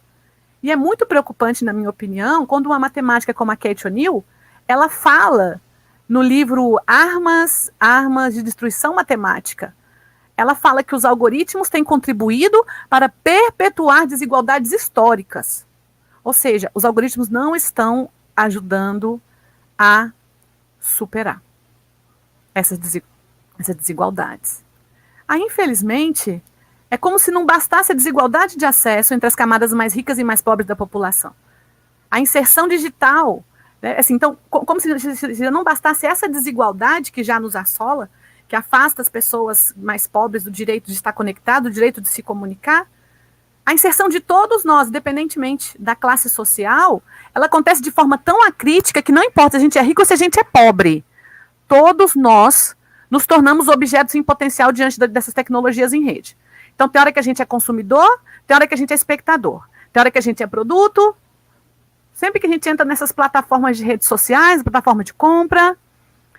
Speaker 4: E é muito preocupante, na minha opinião, quando uma matemática como a Kate O'Neill, ela fala no livro Armas de Destruição Matemática, ela fala que os algoritmos têm contribuído para perpetuar desigualdades históricas. Ou seja, os algoritmos não estão ajudando a superar essas desigualdades. Aí, infelizmente, É como se não bastasse a desigualdade de acesso entre as camadas mais ricas e mais pobres da população. A inserção digital, né, assim, então, como se não bastasse essa desigualdade que já nos assola, que afasta as pessoas mais pobres do direito de estar conectado, do direito de se comunicar, a inserção de todos nós, independentemente da classe social, ela acontece de forma tão acrítica que não importa se a gente é rico ou se a gente é pobre. Todos nós nos tornamos objetos em potencial diante dessas tecnologias em rede. Então, tem hora que a gente é consumidor, tem hora que a gente é espectador, tem hora que a gente é produto. Sempre que a gente entra nessas plataformas de redes sociais, plataforma de compra,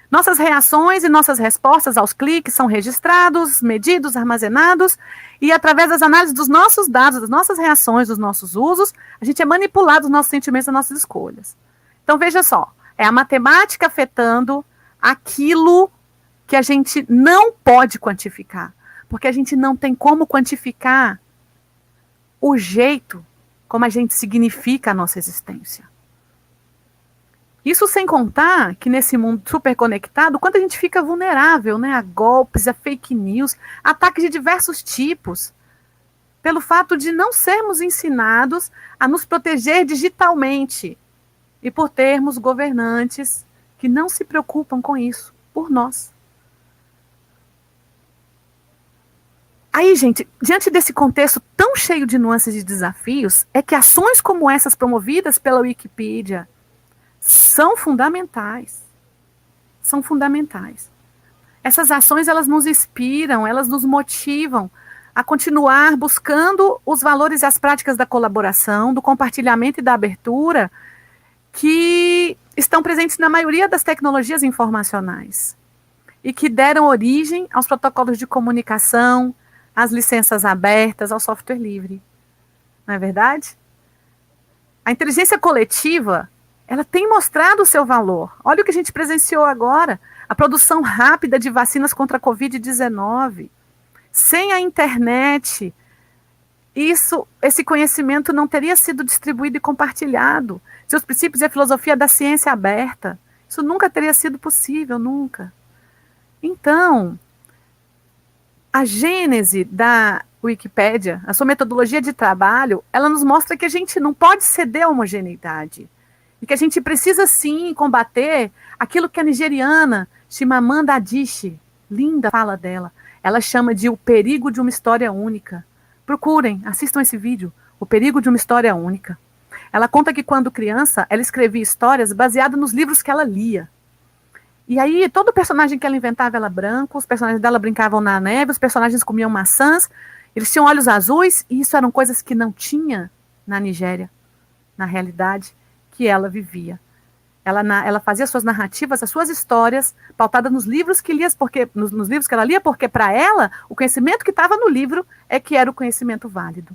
Speaker 4: nossas reações e nossas respostas aos cliques são registrados, medidos, armazenados, e através das análises dos nossos dados, das nossas reações, dos nossos usos, a gente é manipulado dos nossos sentimentos, das nossas escolhas. Então, veja só, é a matemática afetando aquilo que a gente não pode quantificar, porque a gente não tem como quantificar o jeito como a gente significa a nossa existência. Isso sem contar que nesse mundo super conectado, quanto a gente fica vulnerável, né, a golpes, a fake news, ataques de diversos tipos, pelo fato de não sermos ensinados a nos proteger digitalmente e por termos governantes que não se preocupam com isso, por nós. Aí, gente, diante desse contexto tão cheio de nuances e desafios, é que ações como essas promovidas pela Wikipedia são fundamentais. São fundamentais. Essas ações, elas nos inspiram, elas nos motivam a continuar buscando os valores e as práticas da colaboração, do compartilhamento e da abertura que estão presentes na maioria das tecnologias informacionais e que deram origem aos protocolos de comunicação, às licenças abertas, ao software livre. Não é verdade? A inteligência coletiva, ela tem mostrado o seu valor. Olha o que a gente presenciou agora, a produção rápida de vacinas contra a Covid-19. Sem a internet, esse conhecimento não teria sido distribuído e compartilhado. Se os princípios e a filosofia da ciência aberta, isso nunca teria sido possível, nunca. Então, a gênese da Wikipédia, a sua metodologia de trabalho, ela nos mostra que a gente não pode ceder à homogeneidade. E que a gente precisa, sim, combater aquilo que a nigeriana Chimamanda Adichie, linda fala dela, ela chama de o perigo de uma história única. Procurem, assistam esse vídeo, o perigo de uma história única. Ela conta que quando criança, ela escrevia histórias baseadas nos livros que ela lia. E aí, todo personagem que ela inventava era branco, os personagens dela brincavam na neve, os personagens comiam maçãs, eles tinham olhos azuis, e isso eram coisas que não tinha na Nigéria, na realidade que ela vivia. Ela fazia suas narrativas, as suas histórias, pautadas nos livros que lia, nos livros que ela lia, porque para ela, o conhecimento que estava no livro é que era o conhecimento válido.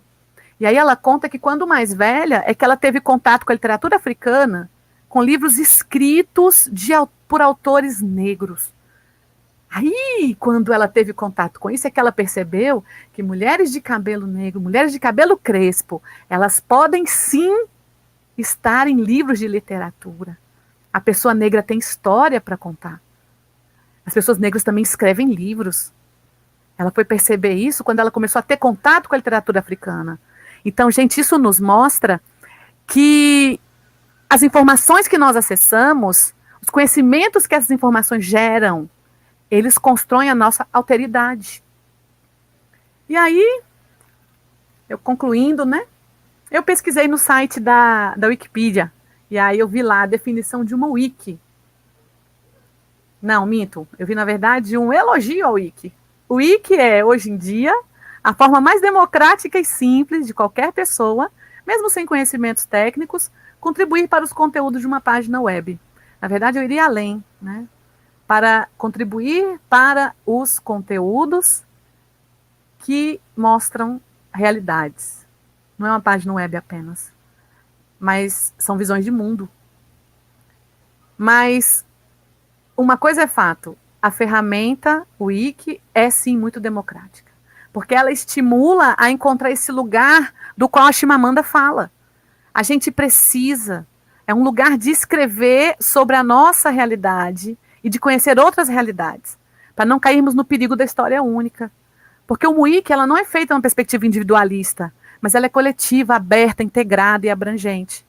Speaker 4: E aí ela conta que quando mais velha, é que ela teve contato com a literatura africana, com livros escritos por autores negros. Aí, quando ela teve contato com isso, é que ela percebeu que mulheres de cabelo negro, mulheres de cabelo crespo, elas podem sim estar em livros de literatura. A pessoa negra tem história para contar. As pessoas negras também escrevem livros. Ela foi perceber isso quando ela começou a ter contato com a literatura africana. Então, gente, isso nos mostra que as informações que nós acessamos, os conhecimentos que essas informações geram, eles constroem a nossa alteridade. E aí, eu concluindo, né? Eu pesquisei no site da Wikipedia, e aí eu vi lá a definição de uma wiki. Não, minto. Eu vi, na verdade, um elogio ao wiki. O wiki é, hoje em dia, a forma mais democrática e simples de qualquer pessoa, mesmo sem conhecimentos técnicos, contribuir para os conteúdos de uma página web. Na verdade, eu iria além, né? Para contribuir para os conteúdos que mostram realidades. Não é uma página web apenas, mas são visões de mundo. Mas uma coisa é fato, a ferramenta Wiki é sim muito democrática, porque ela estimula a encontrar esse lugar do qual a Chimamanda fala. A gente precisa, é um lugar de escrever sobre a nossa realidade e de conhecer outras realidades, para não cairmos no perigo da história única, Porque o Wiki, ela não é feita numa perspectiva individualista, mas ela é coletiva, aberta, integrada e abrangente.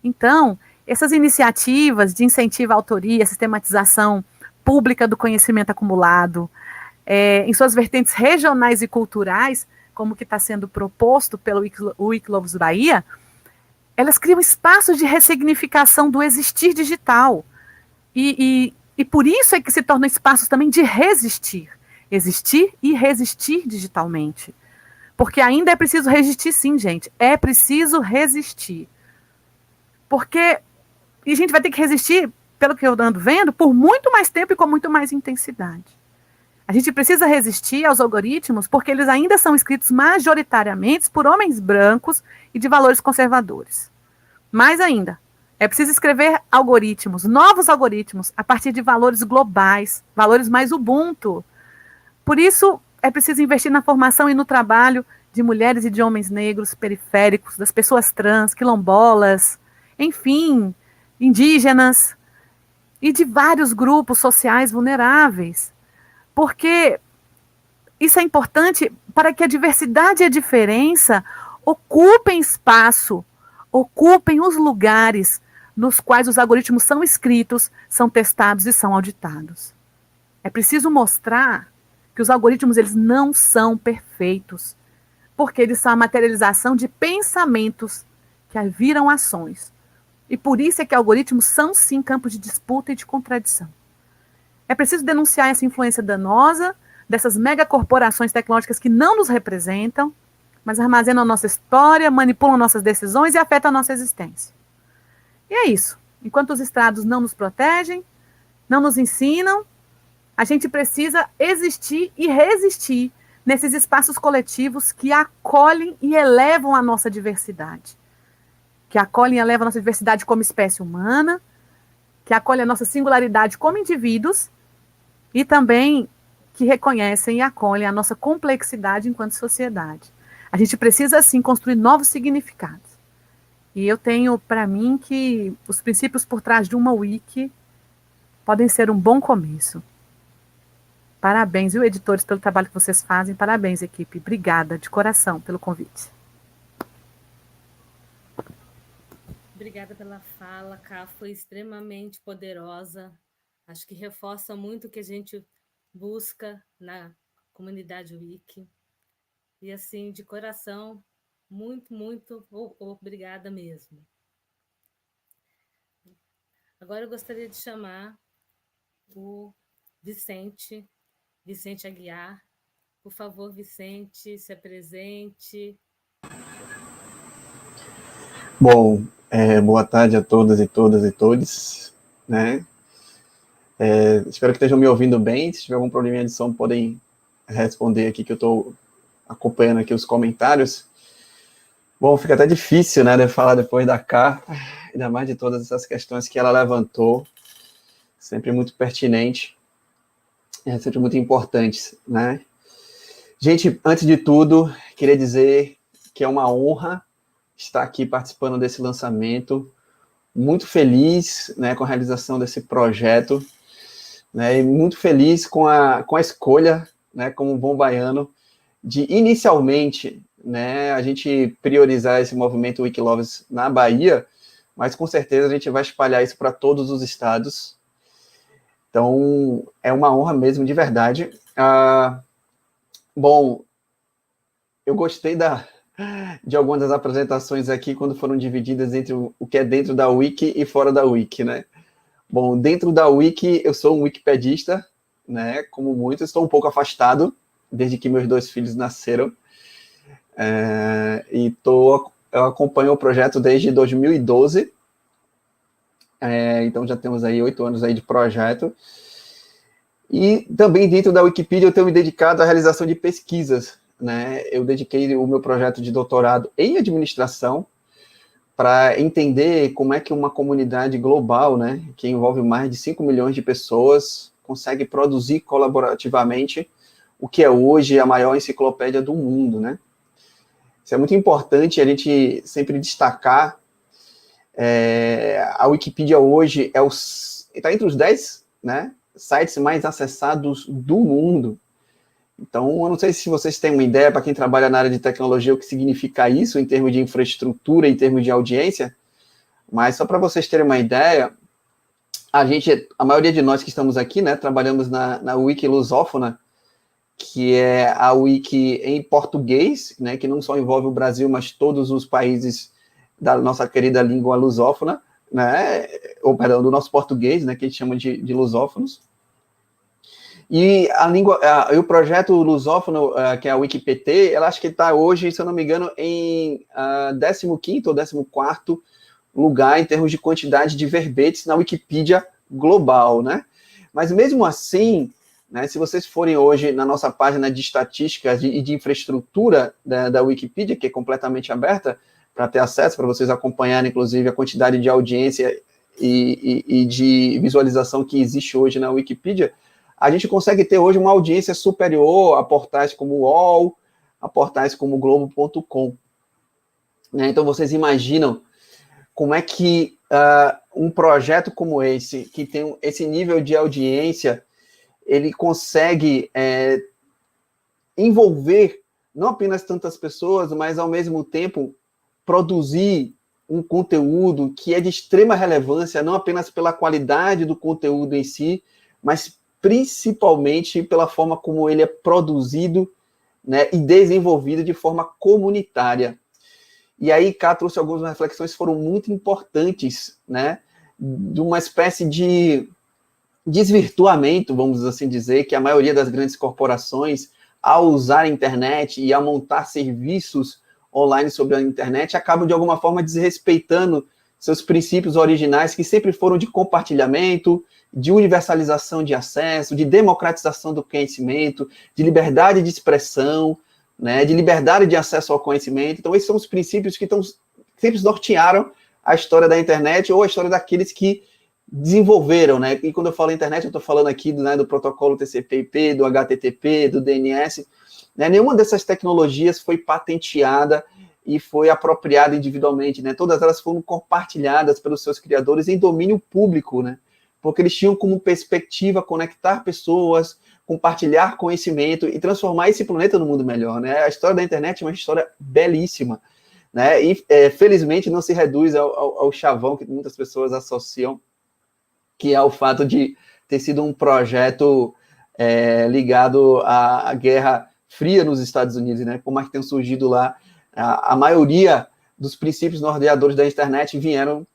Speaker 4: Então, essas iniciativas de incentivo à autoria, sistematização pública do conhecimento acumulado, em suas vertentes regionais e culturais, como que está sendo proposto pelo Wikilovos Bahia, elas criam espaços de ressignificação do existir digital. E por isso é que se tornam espaços também de resistir. Existir e resistir digitalmente. Porque ainda é preciso resistir, sim, gente. É preciso resistir. Porque e a gente vai ter que resistir, pelo que eu ando vendo, por muito mais tempo e com muito mais intensidade. A gente precisa resistir aos algoritmos porque eles ainda são escritos majoritariamente por homens brancos e de valores conservadores. Mais ainda, é preciso escrever algoritmos, novos algoritmos, a partir de valores globais, valores mais Ubuntu. Por isso, é preciso investir na formação e no trabalho de mulheres e de homens negros periféricos, das pessoas trans, quilombolas, enfim, indígenas e de vários grupos sociais vulneráveis. Porque isso é importante para que a diversidade e a diferença ocupem espaço, ocupem os lugares nos quais os algoritmos são escritos, são testados e são auditados. É preciso mostrar que os algoritmos eles não são perfeitos, porque eles são a materialização de pensamentos que viram ações. E por isso é que algoritmos são, sim, campos de disputa e de contradição. É preciso denunciar essa influência danosa dessas megacorporações tecnológicas que não nos representam, mas armazenam a nossa história, manipulam nossas decisões e afetam a nossa existência. E é isso. Enquanto os estados não nos protegem, não nos ensinam, a gente precisa existir e resistir nesses espaços coletivos que acolhem e elevam a nossa diversidade. Que acolhem e elevam a nossa diversidade como espécie humana, que acolhem a nossa singularidade como indivíduos e também que reconhecem e acolhem a nossa complexidade enquanto sociedade. A gente precisa, sim, construir novos significados. E eu tenho para mim que os princípios por trás de uma wiki podem ser um bom começo. Parabéns, viu, editores, pelo trabalho que vocês fazem. Parabéns, equipe. Obrigada, de coração, pelo convite.
Speaker 2: Obrigada pela fala, Ká. Foi extremamente poderosa. Acho que reforça muito o que a gente busca na comunidade Wiki. E, assim, de coração, muito, muito obrigada mesmo. Agora eu gostaria de chamar o Vicente Aguiar. Por favor, Vicente, se apresente.
Speaker 5: Bom, boa tarde a todas e todos, né? Espero que estejam me ouvindo bem. Se tiver algum probleminha de som, podem responder aqui, que eu estou acompanhando aqui os comentários. Bom, fica até difícil, né, de falar depois da Ká, ainda mais de todas essas questões que ela levantou, sempre muito pertinente, sempre muito importantes, né? Gente, antes de tudo, queria dizer que é uma honra estar aqui participando desse lançamento, muito feliz, né, com a realização desse projeto, né, e muito feliz com a escolha, né, como bom baiano, de inicialmente, né, a gente priorizar esse movimento Wikilovers na Bahia, mas com certeza a gente vai espalhar isso para todos os estados. Então, é uma honra mesmo, de verdade. Bom, eu gostei de algumas das apresentações aqui, quando foram divididas entre o que é dentro da Wiki e fora da Wiki, né? Bom, dentro da Wiki, eu sou um wikipedista, né? Como muitos, estou um pouco afastado, desde que meus 2 filhos nasceram. Eu acompanho o projeto desde 2012, então já temos aí 8 anos aí de projeto. E também dentro da Wikipedia eu tenho me dedicado à realização de pesquisas, né? Eu dediquei o meu projeto de doutorado em administração para entender como é que uma comunidade global, né, que envolve mais de 5 milhões de pessoas, consegue produzir colaborativamente o que é hoje a maior enciclopédia do mundo, né? Isso é muito importante a gente sempre destacar. A Wikipedia hoje está entre os 10, né, sites mais acessados do mundo. Então, eu não sei se vocês têm uma ideia, para quem trabalha na área de tecnologia, o que significa isso em termos de infraestrutura, em termos de audiência, mas só para vocês terem uma ideia, a maioria de nós que estamos aqui, né, trabalhamos na Wiki Lusófona, que é a Wiki em português, né, que não só envolve o Brasil, mas todos os países da nossa querida língua lusófona, né, ou, perdão, do nosso português, né, que a gente chama de lusófonos. E o projeto lusófono, que é a WikiPT, ela acho que está hoje, se eu não me engano, em 15º ou 14º lugar em termos de quantidade de verbetes na Wikipedia global, né? Mas mesmo assim, né, se vocês forem hoje na nossa página de estatísticas e de infraestrutura da Wikipedia, que é completamente aberta para ter acesso, para vocês acompanharem, inclusive, a quantidade de audiência e de visualização que existe hoje na Wikipedia, a gente consegue ter hoje uma audiência superior a portais como o UOL, a portais como o Globo.com. Né? Então, vocês imaginam como é que um projeto como esse, que tem esse nível de audiência, ele consegue envolver não apenas tantas pessoas, mas, ao mesmo tempo, produzir um conteúdo que é de extrema relevância, não apenas pela qualidade do conteúdo em si, mas principalmente pela forma como ele é produzido, né, e desenvolvido de forma comunitária. E aí, Cá trouxe algumas reflexões que foram muito importantes, né, de uma espécie de desvirtuamento, vamos assim dizer, que a maioria das grandes corporações, ao usar a internet e a montar serviços online sobre a internet, acabam, de alguma forma, desrespeitando seus princípios originais, que sempre foram de compartilhamento, de universalização de acesso, de democratização do conhecimento, de liberdade de expressão, né, de liberdade de acesso ao conhecimento. Então, esses são os princípios que sempre nortearam a história da internet ou a história daqueles que desenvolveram, né? E quando eu falo internet, eu estou falando aqui do protocolo TCP/IP, do HTTP, do DNS. Né? Nenhuma dessas tecnologias foi patenteada e foi apropriada individualmente, né? Todas elas foram compartilhadas pelos seus criadores em domínio público, né? Porque eles tinham como perspectiva conectar pessoas, compartilhar conhecimento e transformar esse planeta num mundo melhor, né? A história da internet é uma história belíssima, né? E, felizmente, não se reduz ao chavão que muitas pessoas associam, que é o fato de ter sido um projeto ligado à Guerra Fria nos Estados Unidos, né? Como é que tem surgido lá, a maioria dos princípios norteadores da internet vieram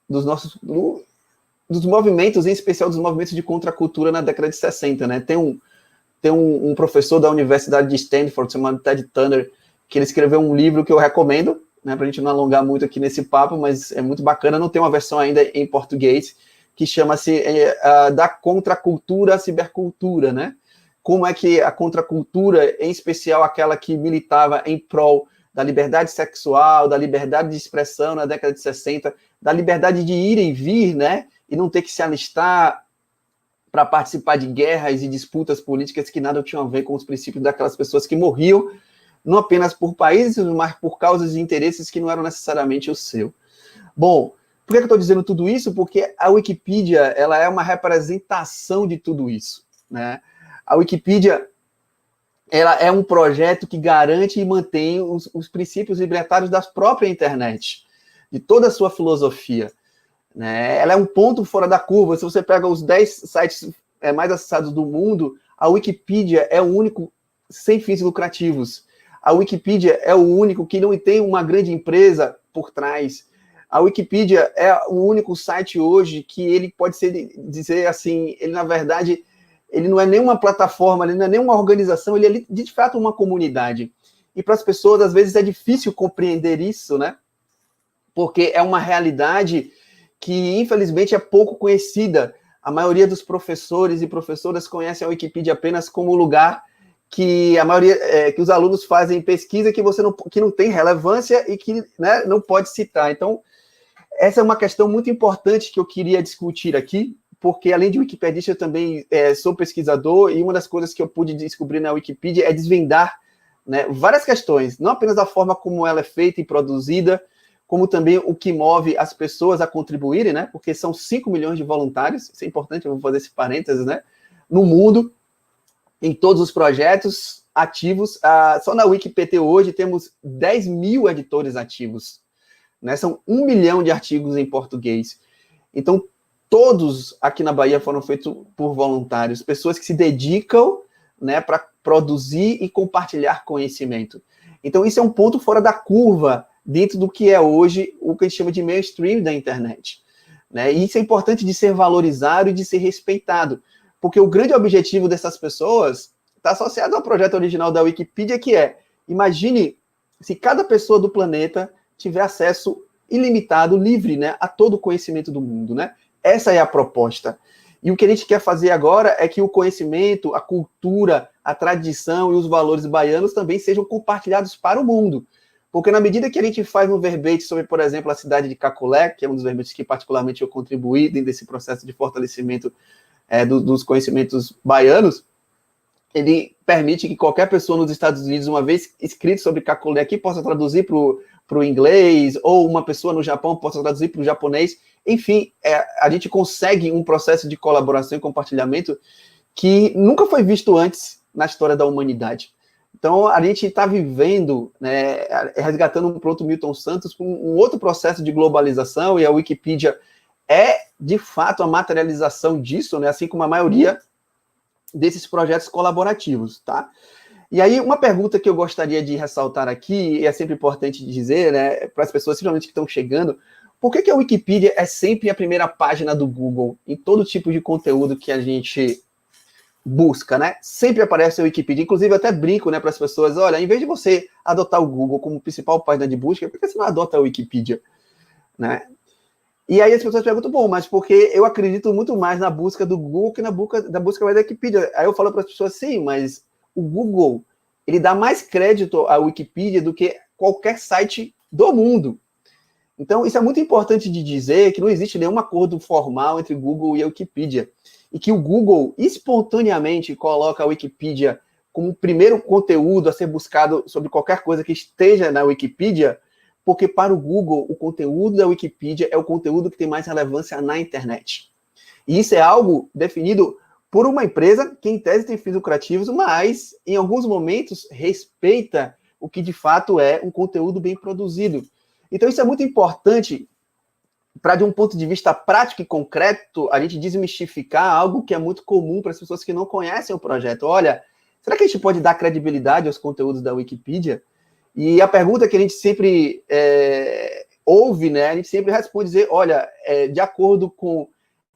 Speaker 5: dos movimentos, em especial dos movimentos de contracultura na década de 60, né? Tem um professor da Universidade de Stanford, chamado Ted Turner, que ele escreveu um livro que eu recomendo, né, para a gente não alongar muito aqui nesse papo, mas é muito bacana, não tem uma versão ainda em português, que chama-se Da Contracultura à Cibercultura, né? Como é que a contracultura, em especial aquela que militava em prol da liberdade sexual, da liberdade de expressão na década de 60, da liberdade de ir e vir, né? E não ter que se alistar para participar de guerras e disputas políticas que nada tinham a ver com os princípios daquelas pessoas que morriam, não apenas por países, mas por causas e interesses que não eram necessariamente o seu. Bom, por que eu estou dizendo tudo isso? Porque a Wikipedia, ela é uma representação de tudo isso, né? A Wikipedia, ela é um projeto que garante e mantém os princípios libertários da própria internet, de toda a sua filosofia, né? Ela é um ponto fora da curva. Se você pega os 10 sites mais acessados do mundo, a Wikipedia é o único sem fins lucrativos. A Wikipedia é o único que não tem uma grande empresa por trás. A Wikipedia é o único site hoje que ele pode dizer assim, ele na verdade, ele não é nenhuma plataforma, ele não é nenhuma organização, ele é de fato uma comunidade. E para as pessoas, às vezes, é difícil compreender isso, né? Porque é uma realidade que, infelizmente, é pouco conhecida. A maioria dos professores e professoras conhecem a Wikipedia apenas como lugar que a maioria, que os alunos fazem pesquisa que não tem relevância e que, né, não pode citar. Então, essa é uma questão muito importante que eu queria discutir aqui, porque além de wikipedista, eu também sou pesquisador, e uma das coisas que eu pude descobrir na Wikipedia é desvendar, né, várias questões, não apenas a forma como ela é feita e produzida, como também o que move as pessoas a contribuírem, né, porque são 5 milhões de voluntários, isso é importante, eu vou fazer esse parênteses, né, no mundo, em todos os projetos ativos. Só na WikiPT hoje temos 10 mil editores ativos, né? São 1 milhão de artigos em português. Então, todos aqui na Bahia foram feitos por voluntários, pessoas que se dedicam, né, para produzir e compartilhar conhecimento. Então, isso é um ponto fora da curva dentro do que é hoje o que a gente chama de mainstream da internet, né? E isso é importante de ser valorizado e de ser respeitado, porque o grande objetivo dessas pessoas está associado ao projeto original da Wikipedia, que é, imagine se cada pessoa do planeta tiver acesso ilimitado, livre, né, a todo o conhecimento do mundo, né? Essa é a proposta. E o que a gente quer fazer agora é que o conhecimento, a cultura, a tradição e os valores baianos também sejam compartilhados para o mundo. Porque na medida que a gente faz um verbete sobre, por exemplo, a cidade de Caculé, que é um dos verbetes que particularmente eu contribuí dentro desse processo de fortalecimento dos conhecimentos baianos, ele permite que qualquer pessoa nos Estados Unidos, uma vez escrito sobre Caculé aqui, possa traduzir para o inglês, ou uma pessoa no Japão possa traduzir para o japonês. Enfim, a gente consegue um processo de colaboração e compartilhamento que nunca foi visto antes na história da humanidade. Então, a gente está vivendo, né, resgatando um pronto Milton Santos, um outro processo de globalização, e a Wikipedia é, de fato, a materialização disso, né, assim como a maioria desses projetos colaborativos, tá? E aí, uma pergunta que eu gostaria de ressaltar aqui, e é sempre importante dizer, né, para as pessoas, principalmente que estão chegando, por que a Wikipedia é sempre a primeira página do Google em todo tipo de conteúdo que a gente busca, né? Sempre aparece a Wikipedia. Inclusive, eu até brinco, né, para as pessoas, olha, em vez de você adotar o Google como principal página de busca, por que você não adota a Wikipedia, né? E aí as pessoas perguntam, bom, mas porque eu acredito muito mais na busca do Google que na busca da Wikipedia. Aí eu falo para as pessoas, sim, mas o Google, ele dá mais crédito à Wikipedia do que qualquer site do mundo. Então, isso é muito importante de dizer, que não existe nenhum acordo formal entre o Google e a Wikipedia, e que o Google espontaneamente coloca a Wikipedia como o primeiro conteúdo a ser buscado sobre qualquer coisa que esteja na Wikipedia, porque para o Google, o conteúdo da Wikipedia é o conteúdo que tem mais relevância na internet. E isso é algo definido por uma empresa que, em tese, tem fins lucrativos, mas, em alguns momentos, respeita o que, de fato, é um conteúdo bem produzido. Então, isso é muito importante para, de um ponto de vista prático e concreto, a gente desmistificar algo que é muito comum para as pessoas que não conhecem o projeto. Olha, será que a gente pode dar credibilidade aos conteúdos da Wikipedia? E a pergunta que a gente sempre ouve, né, a gente sempre responde dizer, olha, de acordo com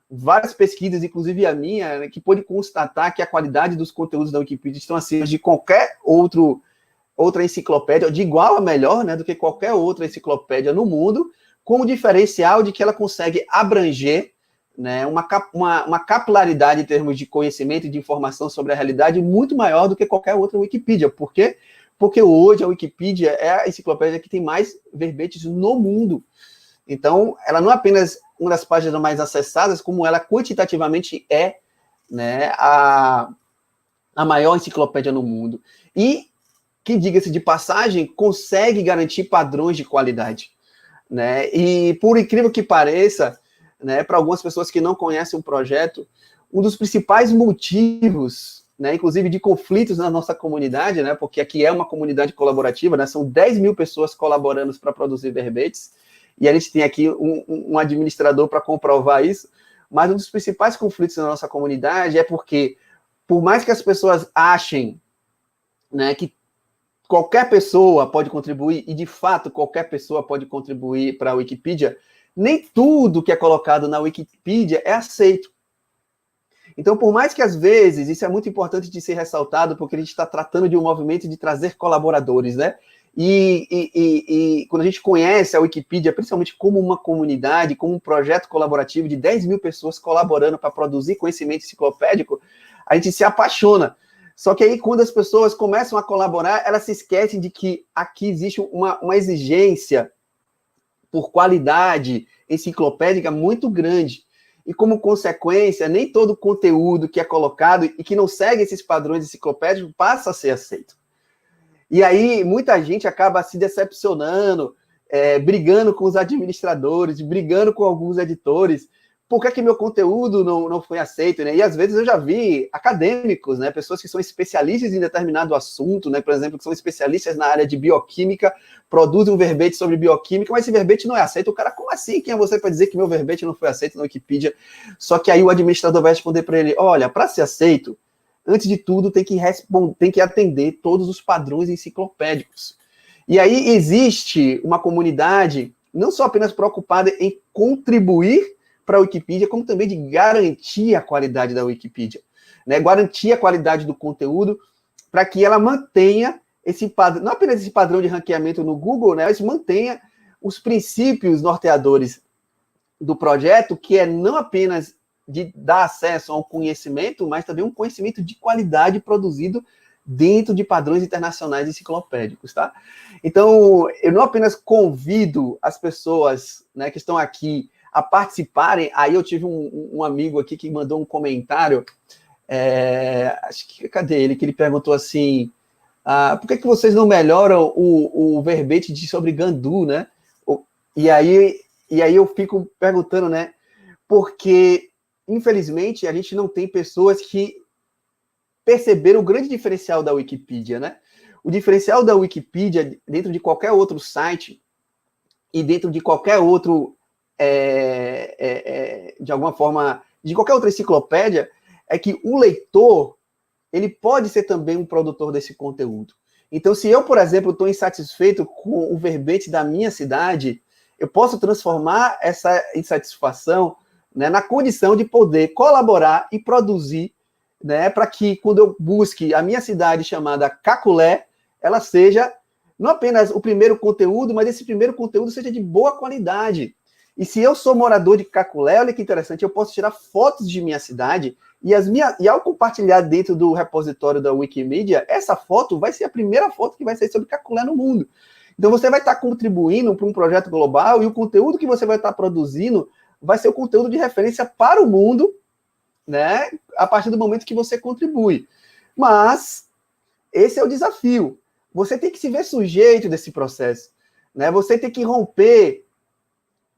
Speaker 5: várias pesquisas, inclusive a minha, né, que pôde constatar que a qualidade dos conteúdos da Wikipedia estão acima de qualquer outra enciclopédia, de igual a melhor, né, do que qualquer outra enciclopédia no mundo, com o diferencial de que ela consegue abranger, né, uma capilaridade em termos de conhecimento e de informação sobre a realidade muito maior do que qualquer outra Wikipedia. Por quê? Porque hoje a Wikipedia é a enciclopédia que tem mais verbetes no mundo. Então, ela não é apenas uma das páginas mais acessadas, como ela quantitativamente é, né, a maior enciclopédia no mundo. E que, diga-se de passagem, consegue garantir padrões de qualidade, né? E, por incrível que pareça, né, para algumas pessoas que não conhecem o projeto, um dos principais motivos, né, inclusive de conflitos na nossa comunidade, né, porque aqui é uma comunidade colaborativa, né, são 10 mil pessoas colaborando para produzir verbetes, e a gente tem aqui um administrador para comprovar isso, mas um dos principais conflitos na nossa comunidade é porque, por mais que as pessoas achem, né, que qualquer pessoa pode contribuir, e de fato qualquer pessoa pode contribuir para a Wikipedia, nem tudo que é colocado na Wikipedia é aceito. Então, por mais que às vezes, isso é muito importante de ser ressaltado, porque a gente está tratando de um movimento de trazer colaboradores, né? E quando a gente conhece a Wikipedia, principalmente como uma comunidade, como um projeto colaborativo de 10 mil pessoas colaborando para produzir conhecimento enciclopédico, a gente se apaixona. Só que aí, quando as pessoas começam a colaborar, elas se esquecem de que aqui existe uma exigência por qualidade enciclopédica muito grande. E, como consequência, nem todo conteúdo que é colocado e que não segue esses padrões enciclopédicos passa a ser aceito. E aí, muita gente acaba se decepcionando, brigando com os administradores, brigando com alguns editores, por que meu conteúdo não foi aceito, né? E às vezes eu já vi acadêmicos, né? Pessoas que são especialistas em determinado assunto, né? Por exemplo, que são especialistas na área de bioquímica, produzem um verbete sobre bioquímica, mas esse verbete não é aceito. O cara, como assim? Quem é você para dizer que meu verbete não foi aceito na Wikipedia? Só que aí o administrador vai responder para ele: olha, para ser aceito, antes de tudo, tem que atender todos os padrões enciclopédicos. E aí existe uma comunidade não só apenas preocupada em contribuir para a Wikipedia, como também de garantir a qualidade da Wikipedia, né? Garantir a qualidade do conteúdo para que ela mantenha esse padrão, não apenas esse padrão de ranqueamento no Google, né, mas mantenha os princípios norteadores do projeto, que é não apenas de dar acesso a um conhecimento, mas também um conhecimento de qualidade produzido dentro de padrões internacionais enciclopédicos, tá? Então, eu não apenas convido as pessoas, né, que estão aqui a participarem. Aí eu tive um amigo aqui que mandou um comentário, acho que, cadê ele? Que ele perguntou assim, por que vocês não melhoram o verbete sobre Gandu, né? E aí eu fico perguntando, né? Porque, infelizmente, a gente não tem pessoas que perceberam o grande diferencial da Wikipedia, né? O diferencial da Wikipedia, dentro de qualquer outro site e dentro de qualquer outro, de alguma forma, de qualquer outra enciclopédia, é que o leitor, ele pode ser também um produtor desse conteúdo. Então, se eu, por exemplo, estou insatisfeito com o verbete da minha cidade, eu posso transformar essa insatisfação, né, na condição de poder colaborar e produzir, né, para que, quando eu busque a minha cidade chamada Caculé, ela seja não apenas o primeiro conteúdo, mas esse primeiro conteúdo seja de boa qualidade. E se eu sou morador de Caculé, olha que interessante, eu posso tirar fotos de minha cidade e ao compartilhar dentro do repositório da Wikimedia, essa foto vai ser a primeira foto que vai sair sobre Caculé no mundo. Então você vai estar contribuindo para um projeto global e o conteúdo que você vai estar produzindo vai ser o conteúdo de referência para o mundo, né, a partir do momento que você contribui. Mas esse é o desafio. Você tem que se ver sujeito desse processo, né? Você tem que romper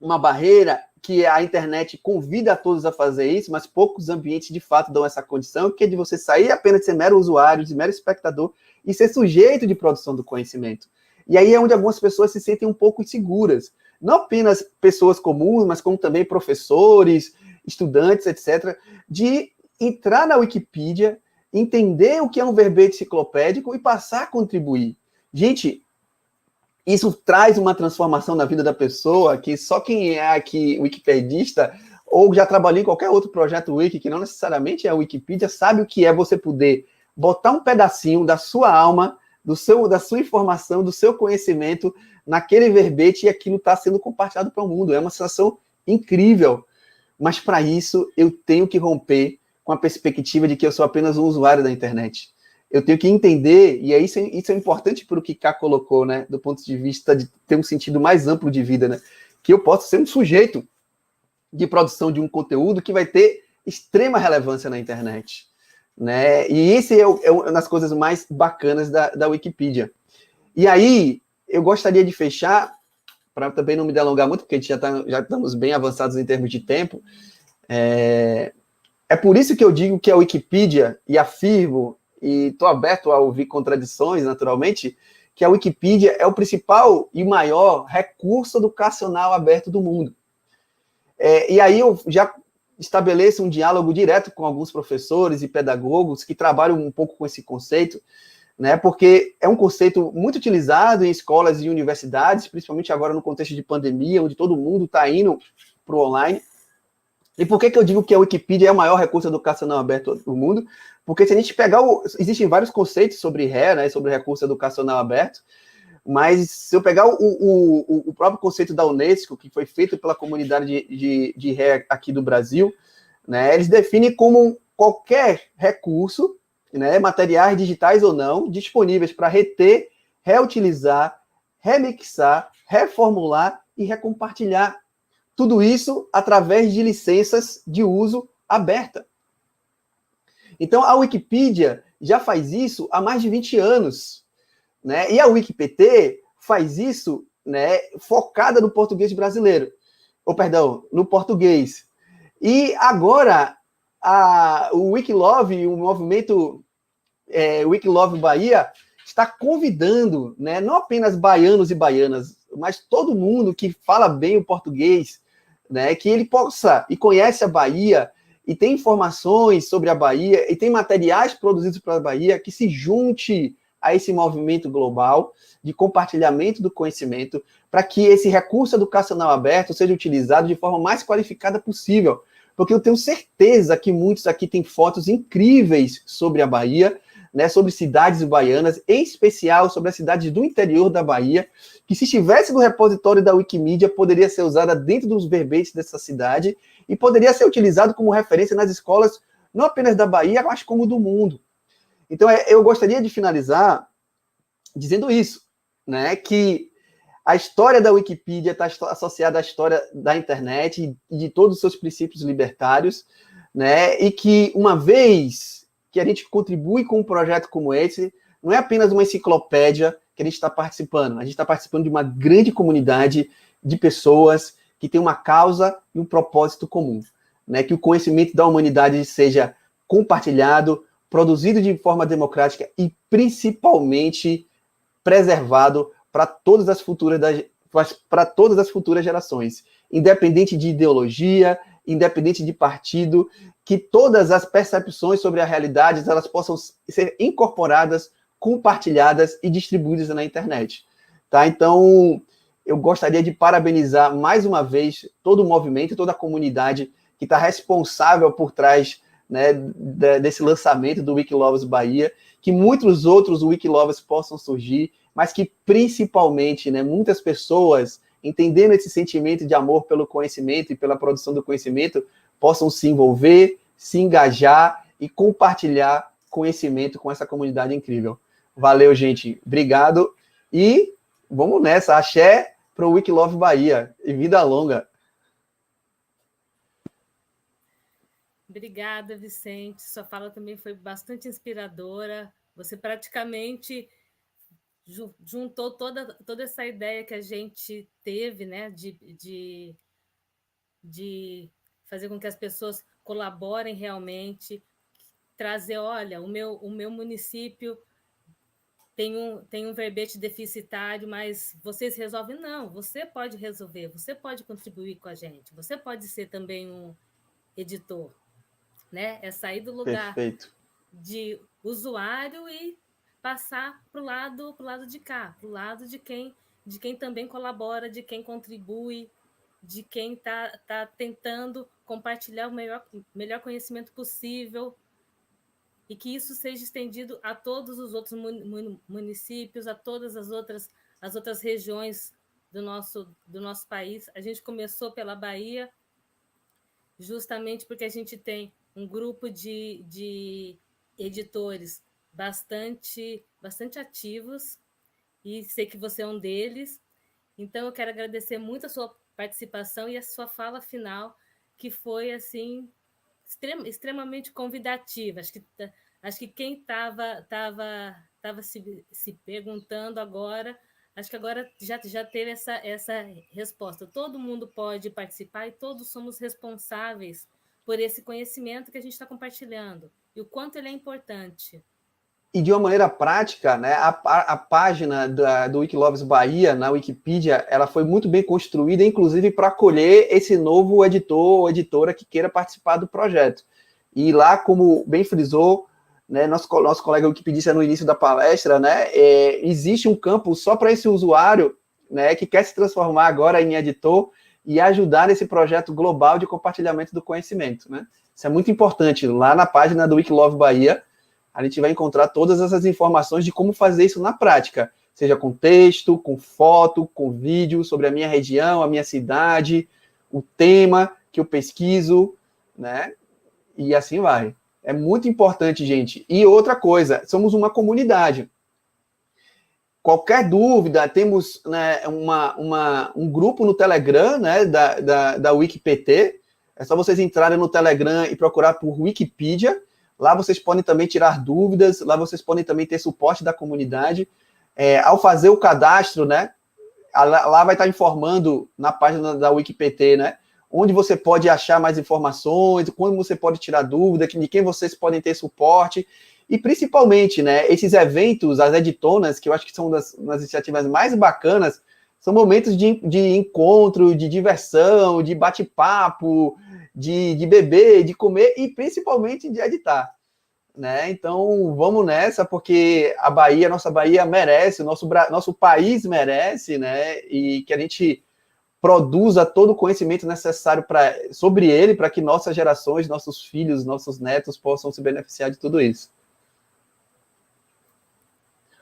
Speaker 5: uma barreira que a internet convida a todos a fazer isso, mas poucos ambientes de fato dão essa condição, que é de você sair apenas de ser mero usuário, de mero espectador e ser sujeito de produção do conhecimento. E aí é onde algumas pessoas se sentem um pouco inseguras. Não apenas pessoas comuns, mas como também professores, estudantes, etc., de entrar na Wikipedia, entender o que é um verbete enciclopédico e passar a contribuir. Gente, isso traz uma transformação na vida da pessoa que só quem é aqui wikipedista ou já trabalhou em qualquer outro projeto wiki, que não necessariamente é a Wikipedia, sabe o que é você poder botar um pedacinho da sua alma, da sua informação, do seu conhecimento naquele verbete e aquilo está sendo compartilhado para o mundo. É uma sensação incrível. Mas para isso eu tenho que romper com a perspectiva de que eu sou apenas um usuário da internet. Eu tenho que entender, e isso é importante para o que Ká colocou, né, do ponto de vista de ter um sentido mais amplo de vida, né, que eu posso ser um sujeito de produção de um conteúdo que vai ter extrema relevância na internet, né, e esse é uma das coisas mais bacanas da Wikipedia. E aí, eu gostaria de fechar, para também não me delongar muito, porque a gente já estamos bem avançados em termos de tempo, é por isso que eu digo que a Wikipedia, e afirmo, e estou aberto a ouvir contradições, naturalmente, que a Wikipedia é o principal e maior recurso educacional aberto do mundo. E aí eu já estabeleço um diálogo direto com alguns professores e pedagogos que trabalham um pouco com esse conceito, né, porque é um conceito muito utilizado em escolas e universidades, principalmente agora no contexto de pandemia, onde todo mundo está indo para o online. E por que eu digo que a Wikipedia é o maior recurso educacional aberto do mundo? Porque se a gente pegar existem vários conceitos sobre RE, né, sobre recurso educacional aberto, mas se eu pegar o próprio conceito da Unesco, que foi feito pela comunidade de RE aqui do Brasil, né, eles definem como qualquer recurso, né, materiais digitais ou não, disponíveis para reter, reutilizar, remixar, reformular e recompartilhar. Tudo isso através de licenças de uso aberta. Então, a Wikipedia já faz isso há mais de 20 anos. Né? E a WikiPT faz isso, né, focada no português brasileiro. No português. E agora, o Wikilove, o movimento Wikilove Bahia, está convidando, né, não apenas baianos e baianas, mas todo mundo que fala bem o português, né, que ele possa e conhece a Bahia, e tem informações sobre a Bahia, e tem materiais produzidos pela Bahia, que se junte a esse movimento global de compartilhamento do conhecimento, para que esse recurso educacional aberto seja utilizado de forma mais qualificada possível. Porque eu tenho certeza que muitos aqui têm fotos incríveis sobre a Bahia, né, sobre cidades baianas, em especial sobre as cidades do interior da Bahia, que se estivesse no repositório da Wikimedia, poderia ser usada dentro dos verbetes dessa cidade e poderia ser utilizado como referência nas escolas, não apenas da Bahia, mas como do mundo. Então, eu gostaria de finalizar dizendo isso, né, que a história da Wikipedia está associada à história da internet e de todos os seus princípios libertários, né, e que uma vez que a gente contribui com um projeto como esse, não é apenas uma enciclopédia que a gente está participando, a gente está participando de uma grande comunidade de pessoas que tem uma causa e um propósito comum, né, que o conhecimento da humanidade seja compartilhado, produzido de forma democrática e principalmente preservado para todas as futuras gerações, independente de ideologia, independente de partido, que todas as percepções sobre a realidade elas possam ser incorporadas, compartilhadas e distribuídas na internet. Tá? Então, eu gostaria de parabenizar mais uma vez todo o movimento, toda a comunidade que está responsável por trás, né, desse lançamento do Wikiloves Bahia, que muitos outros Wikilovers possam surgir, mas que principalmente, né, muitas pessoas, entendendo esse sentimento de amor pelo conhecimento e pela produção do conhecimento, possam se envolver, se engajar e compartilhar conhecimento com essa comunidade incrível. Valeu, gente. Obrigado. E vamos nessa. Axé para o Wikilove Bahia. E vida longa.
Speaker 2: Obrigada, Vicente. Sua fala também foi bastante inspiradora. Você praticamente juntou toda essa ideia que a gente teve, né, de fazer com que as pessoas colaborem realmente, trazer, olha, o meu município tem um verbete deficitário, mas vocês resolvem? Não, você pode resolver, você pode contribuir com a gente, você pode ser também um editor, né? É sair do lugar
Speaker 5: Perfeito.
Speaker 2: de usuário e passar para o lado de cá, para o lado de quem também colabora, de quem contribui, de quem está tentando compartilhar o melhor conhecimento possível, e que isso seja estendido a todos os outros municípios, a todas as outras regiões do nosso país. A gente começou pela Bahia, justamente porque a gente tem um grupo de editores bastante ativos, e sei que você é um deles. Então, eu quero agradecer muito a sua participação e a sua fala final, que foi assim extremamente convidativa. Acho que quem estava se perguntando agora, acho que agora já teve essa resposta. Todo mundo pode participar e todos somos responsáveis por esse conhecimento que a gente está compartilhando e o quanto ele é importante.
Speaker 5: E de uma maneira prática, né, a página do Wikiloves Bahia, na Wikipedia, ela foi muito bem construída, inclusive para acolher esse novo editor ou editora que queira participar do projeto. E lá, como bem frisou, né, nosso colega wikipedista no início da palestra, né, existe um campo só para esse usuário, né, que quer se transformar agora em editor e ajudar nesse projeto global de compartilhamento do conhecimento. Né? Isso é muito importante. Lá na página do Wikiloves Bahia, a gente vai encontrar todas essas informações de como fazer isso na prática, seja com texto, com foto, com vídeo, sobre a minha região, a minha cidade, o tema que eu pesquiso, né? E assim vai. É muito importante, gente. E outra coisa, somos uma comunidade. Qualquer dúvida, temos, né, um grupo no Telegram, né, da WikiPT. É só vocês entrarem no Telegram e procurar por Wikipedia. Lá vocês podem também tirar dúvidas, lá vocês podem também ter suporte da comunidade. Ao fazer o cadastro, né, lá vai estar informando na página da WikiPT, né, onde você pode achar mais informações, quando você pode tirar dúvida, de quem vocês podem ter suporte, e principalmente, né, esses eventos, as editonas, que eu acho que são uma das iniciativas mais bacanas, são momentos de encontro, de diversão, de bate-papo, de beber, de comer e principalmente de editar, né? Então, vamos nessa, porque a Bahia, nossa Bahia merece, o nosso país merece, né? E que a gente produza todo o conhecimento necessário sobre ele, para que nossas gerações, nossos filhos, nossos netos possam se beneficiar de tudo isso.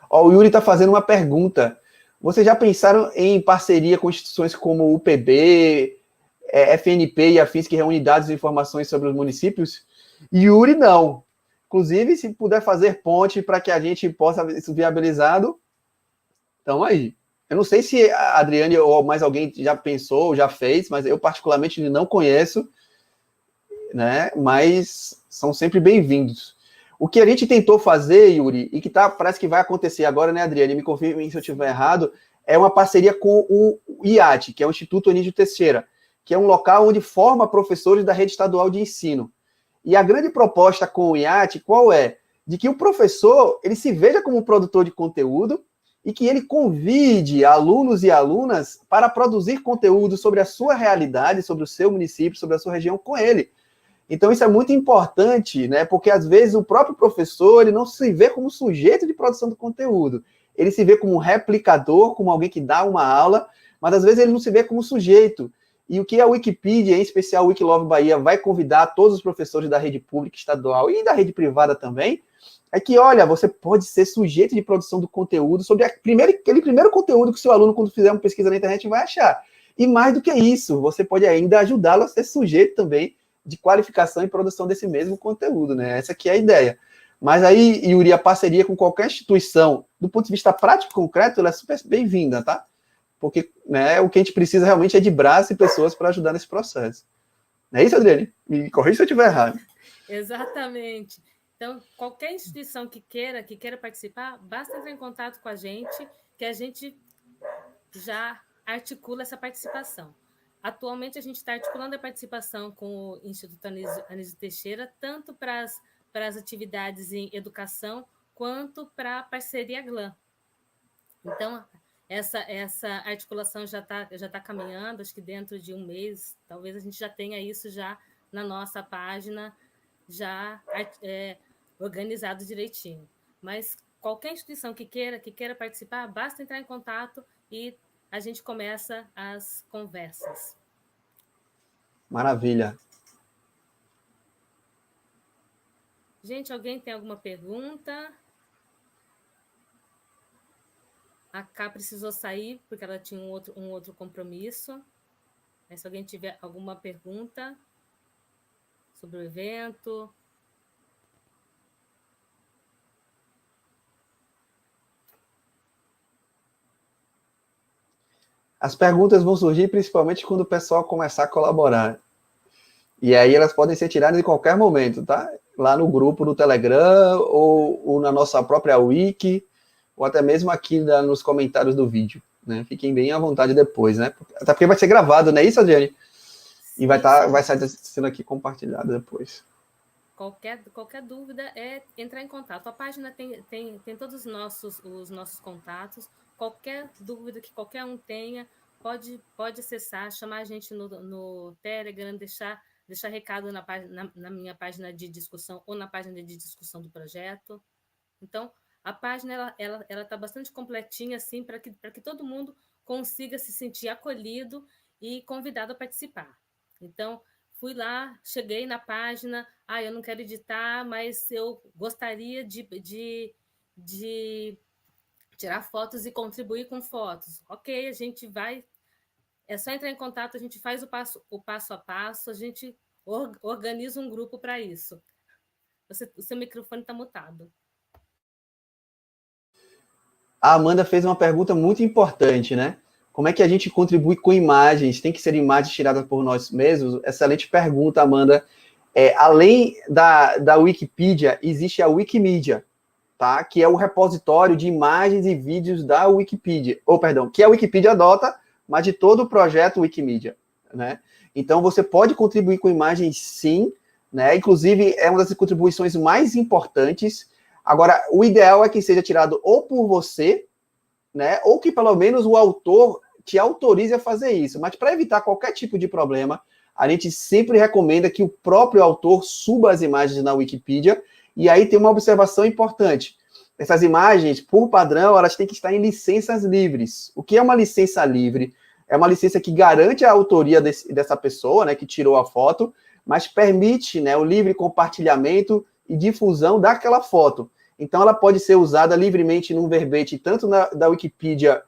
Speaker 5: Ó, o Yuri está fazendo uma pergunta. Vocês já pensaram em parceria com instituições como o UPB, FNP e afins, que reúnem dados e informações sobre os municípios? Yuri, não. Inclusive, se puder fazer ponte para que a gente possa isso viabilizado, então aí. Eu não sei se a Adriane ou mais alguém já pensou, já fez, mas eu particularmente não conheço, né? Mas são sempre bem-vindos. O que a gente tentou fazer, Yuri, e que parece que vai acontecer agora, né, Adriane? Me confirme se eu estiver errado, é uma parceria com o IAT, que é o Instituto Anísio Teixeira, que é um local onde forma professores da rede estadual de ensino. E a grande proposta com o IAT, qual é? De que o professor, ele se veja como produtor de conteúdo e que ele convide alunos e alunas para produzir conteúdo sobre a sua realidade, sobre o seu município, sobre a sua região com ele. Então, isso é muito importante, né? Porque, às vezes, o próprio professor, ele não se vê como sujeito de produção do conteúdo. Ele se vê como um replicador, como alguém que dá uma aula, mas, às vezes, ele não se vê como sujeito. E o que a Wikipedia, em especial o Wikilove Bahia, vai convidar todos os professores da rede pública estadual e da rede privada também, é que, olha, você pode ser sujeito de produção do conteúdo sobre aquele primeiro conteúdo que o seu aluno, quando fizer uma pesquisa na internet, vai achar. E mais do que isso, você pode ainda ajudá-lo a ser sujeito também de qualificação e produção desse mesmo conteúdo, né? Essa aqui é a ideia. Mas aí, Yuri, a parceria com qualquer instituição, do ponto de vista prático e concreto, ela é super bem-vinda, tá? Porque, né, o que a gente precisa realmente é de braço e pessoas para ajudar nesse processo. Não é isso, Adriane? Me corrija se eu estiver errado.
Speaker 2: Exatamente. Então, qualquer instituição que queira participar, basta entrar em contato com a gente, que a gente já articula essa participação. Atualmente, a gente está articulando a participação com o Instituto Anísio Teixeira, tanto para as atividades em educação, quanto para a parceria GLAM. Então, essa articulação já tá caminhando, acho que dentro de um mês, talvez a gente já tenha isso já na nossa página, já organizado direitinho. Mas qualquer instituição que queira participar, basta entrar em contato e a gente começa as conversas.
Speaker 5: Maravilha.
Speaker 2: Gente, alguém tem alguma pergunta? A Cá precisou sair porque ela tinha um outro compromisso. Mas se alguém tiver alguma pergunta sobre o evento...
Speaker 5: As perguntas vão surgir principalmente quando o pessoal começar a colaborar. E aí elas podem ser tiradas em qualquer momento, tá? Lá no grupo do Telegram, ou na nossa própria Wiki, ou até mesmo aqui nos comentários do vídeo, né? Fiquem bem à vontade depois, né? Até porque vai ser gravado, não é isso, Adriane? E vai estar sendo aqui compartilhado depois.
Speaker 2: Qualquer dúvida é entrar em contato. A página tem todos os nossos contatos. Qualquer dúvida que qualquer um tenha, pode acessar, chamar a gente no Telegram, deixar recado na minha página de discussão ou na página de discussão do projeto. Então, a página ela está bastante completinha assim, para que todo mundo consiga se sentir acolhido e convidado a participar. Então, fui lá, cheguei na página, eu não quero editar, mas eu gostaria de tirar fotos e contribuir com fotos. Ok, a gente vai... É só entrar em contato, a gente faz o passo a passo, a gente organiza um grupo para isso. O seu microfone está mutado.
Speaker 5: A Amanda fez uma pergunta muito importante, né? Como é que a gente contribui com imagens? Tem que ser imagens tiradas por nós mesmos? Excelente pergunta, Amanda. Além da Wikipedia, existe a Wikimedia, tá? Que é o repositório de imagens e vídeos da Wikipedia. Que a Wikipedia adota, mas de todo o projeto Wikimedia, né? Então, você pode contribuir com imagens, sim, né? Inclusive, é uma das contribuições mais importantes. Agora, o ideal é que seja tirado ou por você, né? Ou que, pelo menos, o autor te autorize a fazer isso. Mas, para evitar qualquer tipo de problema, a gente sempre recomenda que o próprio autor suba as imagens na Wikipedia. E aí tem uma observação importante. Essas imagens, por padrão, elas têm que estar em licenças livres. O que é uma licença livre? É uma licença que garante a autoria dessa pessoa, né, que tirou a foto, mas permite, né, o livre compartilhamento e difusão daquela foto. Então, ela pode ser usada livremente num verbete, tanto da Wikipedia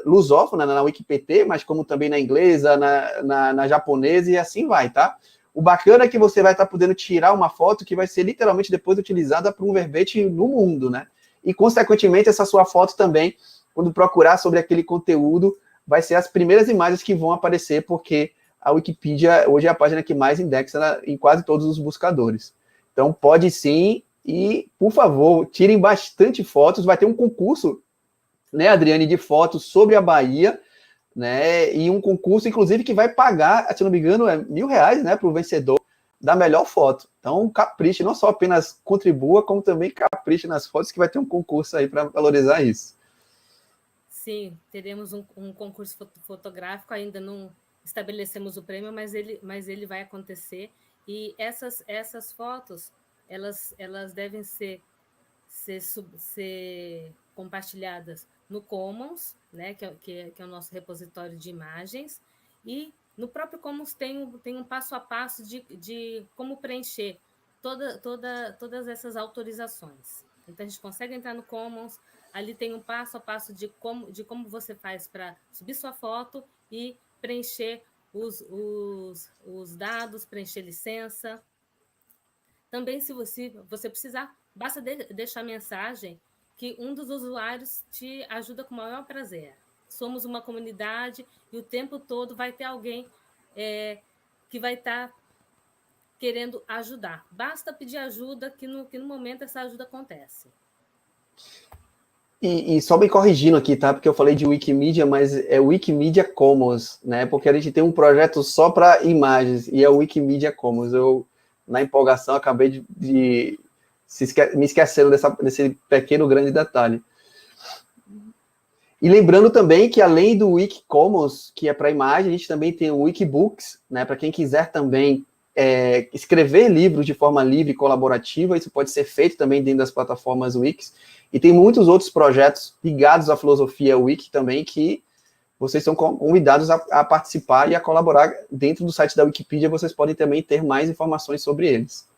Speaker 5: lusófona, na Wikipt, mas como também na inglesa, na japonesa, e assim vai, tá? O bacana é que você vai estar podendo tirar uma foto que vai ser literalmente depois utilizada para um verbete no mundo, né? E, consequentemente, essa sua foto também, quando procurar sobre aquele conteúdo, vai ser as primeiras imagens que vão aparecer, porque a Wikipedia hoje é a página que mais indexa em quase todos os buscadores. Então, pode sim, e, por favor, tirem bastante fotos. Vai ter um concurso, né, Adriane, de fotos sobre a Bahia, né, e um concurso, inclusive, que vai pagar, se não me engano, R$1.000, né, para o vencedor da melhor foto. Então, capriche, não só apenas contribua, como também capriche nas fotos, que vai ter um concurso aí para valorizar isso.
Speaker 2: Sim, teremos um concurso fotográfico, ainda não estabelecemos o prêmio, mas ele vai acontecer. E essas fotos, elas devem ser compartilhadas no Commons, né, que é o nosso repositório de imagens, e no próprio Commons tem um passo a passo de como preencher todas essas autorizações. Então, a gente consegue entrar no Commons, ali tem um passo a passo de como você faz para subir sua foto e preencher os dados, preencher licença. Também, se você precisar, basta deixar mensagem que um dos usuários te ajuda com o maior prazer. Somos uma comunidade e o tempo todo vai ter alguém que vai estar querendo ajudar. Basta pedir ajuda que no momento essa ajuda acontece.
Speaker 5: E só me corrigindo aqui, tá? Porque eu falei de Wikimedia, mas é Wikimedia Commons, né? Porque a gente tem um projeto só para imagens, e é o Wikimedia Commons. Eu, na empolgação, acabei de me esquecendo desse pequeno grande detalhe. E lembrando também que, além do Wiki Commons, que é para imagem, a gente também tem o Wikibooks, né? Para quem quiser também escrever livros de forma livre e colaborativa, isso pode ser feito também dentro das plataformas Wikis. E tem muitos outros projetos ligados à filosofia Wiki também, que vocês são convidados a participar e a colaborar dentro do site da Wikipedia. Vocês podem também ter mais informações sobre eles.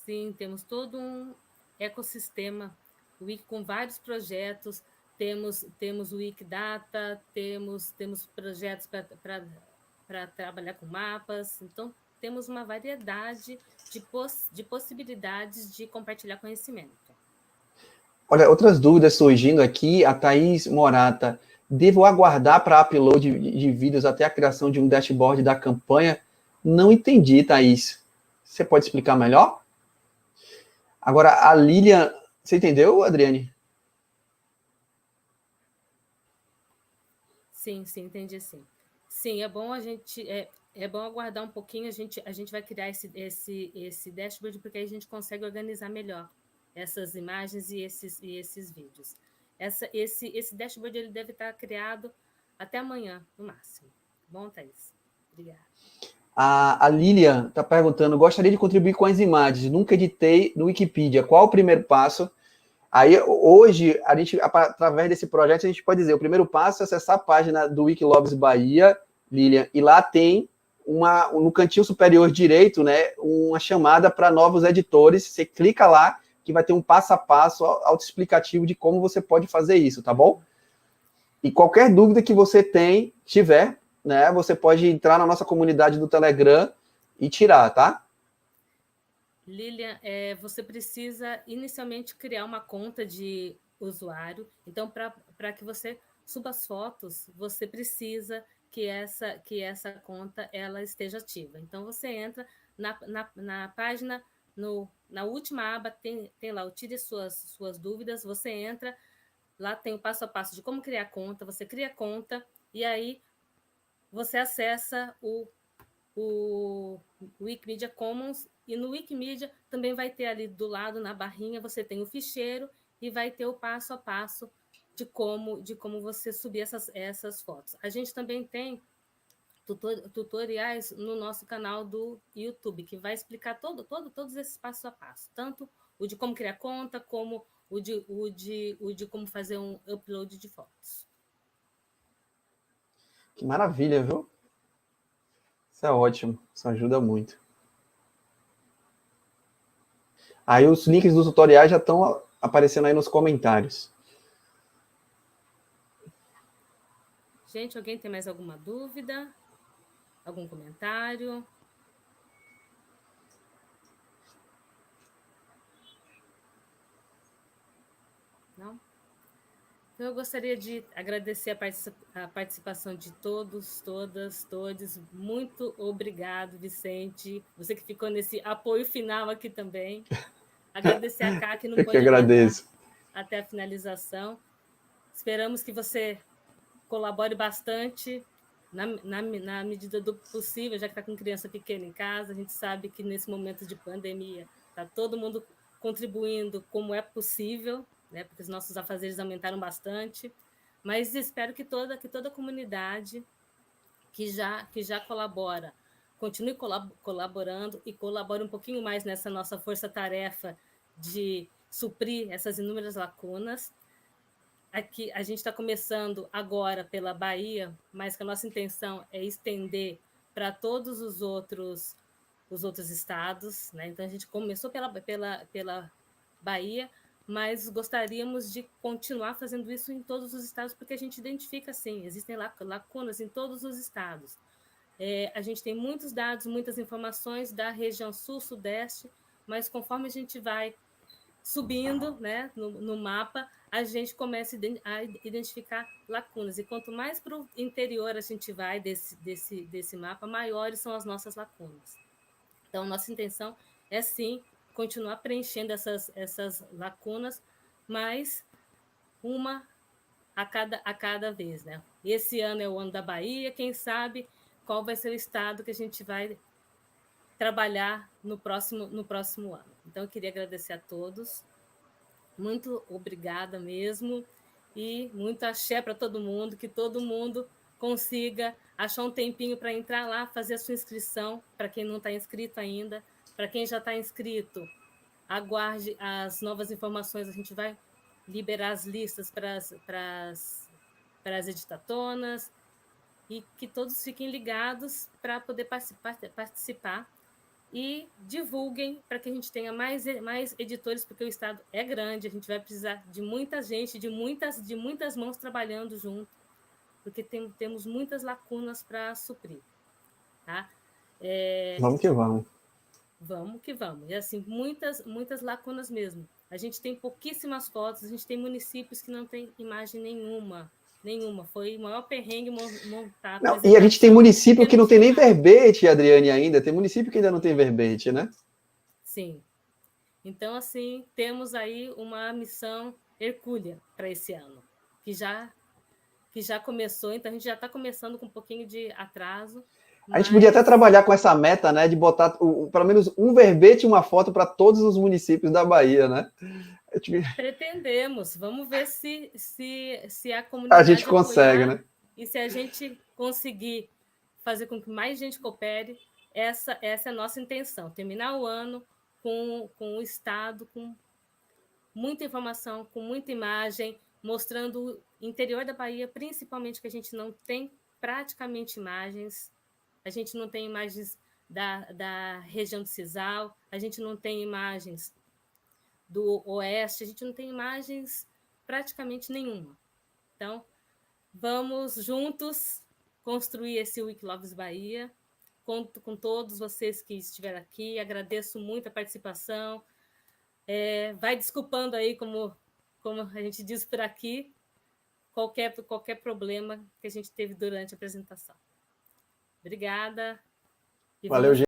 Speaker 2: Sim, temos todo um ecossistema Wiki com vários projetos. Temos o Wikidata, temos projetos para trabalhar com mapas. Então, temos uma variedade de possibilidades de compartilhar conhecimento.
Speaker 5: Olha, outras dúvidas surgindo aqui. A Thaís Morata: devo aguardar para upload de vídeos até a criação de um dashboard da campanha? Não entendi, Thaís. Você pode explicar melhor? Agora, a Lilian... Você entendeu, Adriane?
Speaker 2: Sim, entendi, sim. Sim, é bom a gente... É bom aguardar um pouquinho, a gente vai criar esse dashboard, porque aí a gente consegue organizar melhor essas imagens e esses vídeos. Esse dashboard ele deve estar criado até amanhã, no máximo. Bom, Thaís? Obrigada.
Speaker 5: A Lilian está perguntando: gostaria de contribuir com as imagens, nunca editei no Wikipedia, qual o primeiro passo? Aí, hoje, a gente, através desse projeto, a gente pode dizer, o primeiro passo é acessar a página do Wikilobs Bahia, Lilian, e lá tem no cantinho superior direito, né, uma chamada para novos editores. Você clica lá, que vai ter um passo a passo autoexplicativo de como você pode fazer isso, tá bom? E qualquer dúvida que você tiver, né, você pode entrar na nossa comunidade do Telegram e tirar, tá?
Speaker 2: Lilian, você precisa inicialmente criar uma conta de usuário. Então, para que você suba as fotos, você precisa que essa conta ela esteja ativa. Então, você entra na página, na última aba, tem lá o Tire suas dúvidas, você entra, Lá tem o passo a passo de como criar conta, você cria a conta e aí você acessa o Wikimedia Commons, e no Wikimedia também vai ter ali do lado, na barrinha, você tem o ficheiro e vai ter o passo a passo de como você subir essas fotos. A gente também tem tutoriais no nosso canal do YouTube, que vai explicar todos esses passos a passo, tanto o de como criar conta, como o de como fazer um upload de fotos.
Speaker 5: Que maravilha, viu? Isso é ótimo, isso ajuda muito. Aí os links dos tutoriais já estão aparecendo aí nos comentários.
Speaker 2: Gente, alguém tem mais alguma dúvida? Algum comentário? Não? Então, eu gostaria de agradecer a participação de todos, todas, todos. Muito obrigado, Vicente. Você que ficou nesse apoio final aqui também. Agradecer a Cá, que não
Speaker 5: Eu que
Speaker 2: pôde aguardar
Speaker 5: agradeço.
Speaker 2: até a finalização. Esperamos que você colabore bastante na medida do possível, já que está com criança pequena em casa. A gente sabe que nesse momento de pandemia está todo mundo contribuindo como é possível, né, porque os nossos afazeres aumentaram bastante, mas espero que toda a comunidade que já colabora continue colaborando e colabore um pouquinho mais nessa nossa força-tarefa de suprir essas inúmeras lacunas. Aqui a gente está começando agora pela Bahia, mas que a nossa intenção é estender para todos os outros estados, né? Então a gente começou pela Bahia, mas gostaríamos de continuar fazendo isso em todos os estados, porque a gente identifica, sim, existem lacunas em todos os estados. A gente tem muitos dados, muitas informações da região sul-sudeste, mas conforme a gente vai subindo, né, no mapa, a gente começa a identificar lacunas. E quanto mais para o interior a gente vai desse mapa, maiores são as nossas lacunas. Então, nossa intenção é, sim, continuar preenchendo essas lacunas, mas uma a cada vez, né? Esse ano é o ano da Bahia, quem sabe qual vai ser o estado que a gente vai trabalhar no próximo ano. Então, eu queria agradecer a todos. Muito obrigada mesmo. E muito axé para todo mundo, que todo mundo consiga achar um tempinho para entrar lá, fazer a sua inscrição, para quem não está inscrito ainda. Para quem já está inscrito, aguarde as novas informações, a gente vai liberar as listas para as editatonas, e que todos fiquem ligados para poder participar e divulguem para que a gente tenha mais editores, porque o estado é grande, a gente vai precisar de muita gente, de muitas mãos trabalhando junto, porque temos muitas lacunas para suprir. Tá?
Speaker 5: Vamos que vamos.
Speaker 2: Vamos que vamos. E assim, muitas lacunas mesmo. A gente tem pouquíssimas fotos, a gente tem municípios que não tem imagem nenhuma. Foi o maior perrengue montar.
Speaker 5: Não, e a gente tem município que não tem nem verbete, Adriane, ainda. Tem município que ainda não tem verbete, né?
Speaker 2: Sim. Então, assim, temos aí uma missão hercúlea para esse ano, que já começou, então a gente já está começando com um pouquinho de atraso.
Speaker 5: A gente podia até trabalhar com essa meta, né, de botar pelo menos um verbete e uma foto para todos os municípios da Bahia, né?
Speaker 2: Pretendemos. Vamos ver se a comunidade
Speaker 5: a gente consegue, né?
Speaker 2: E se a gente conseguir fazer com que mais gente coopere, essa é a nossa intenção. Terminar o ano com o Estado, com muita informação, com muita imagem, mostrando o interior da Bahia, principalmente que a gente não tem praticamente imagens. A gente não tem imagens da região do Sisal, a gente não tem imagens do Oeste, a gente não tem imagens praticamente nenhuma. Então, vamos juntos construir esse Wikiloves Bahia. Conto com todos vocês que estiveram aqui, agradeço muito a participação. Vai desculpando aí, como a gente diz por aqui, qualquer problema que a gente teve durante a apresentação. Obrigada.
Speaker 5: Valeu, gente.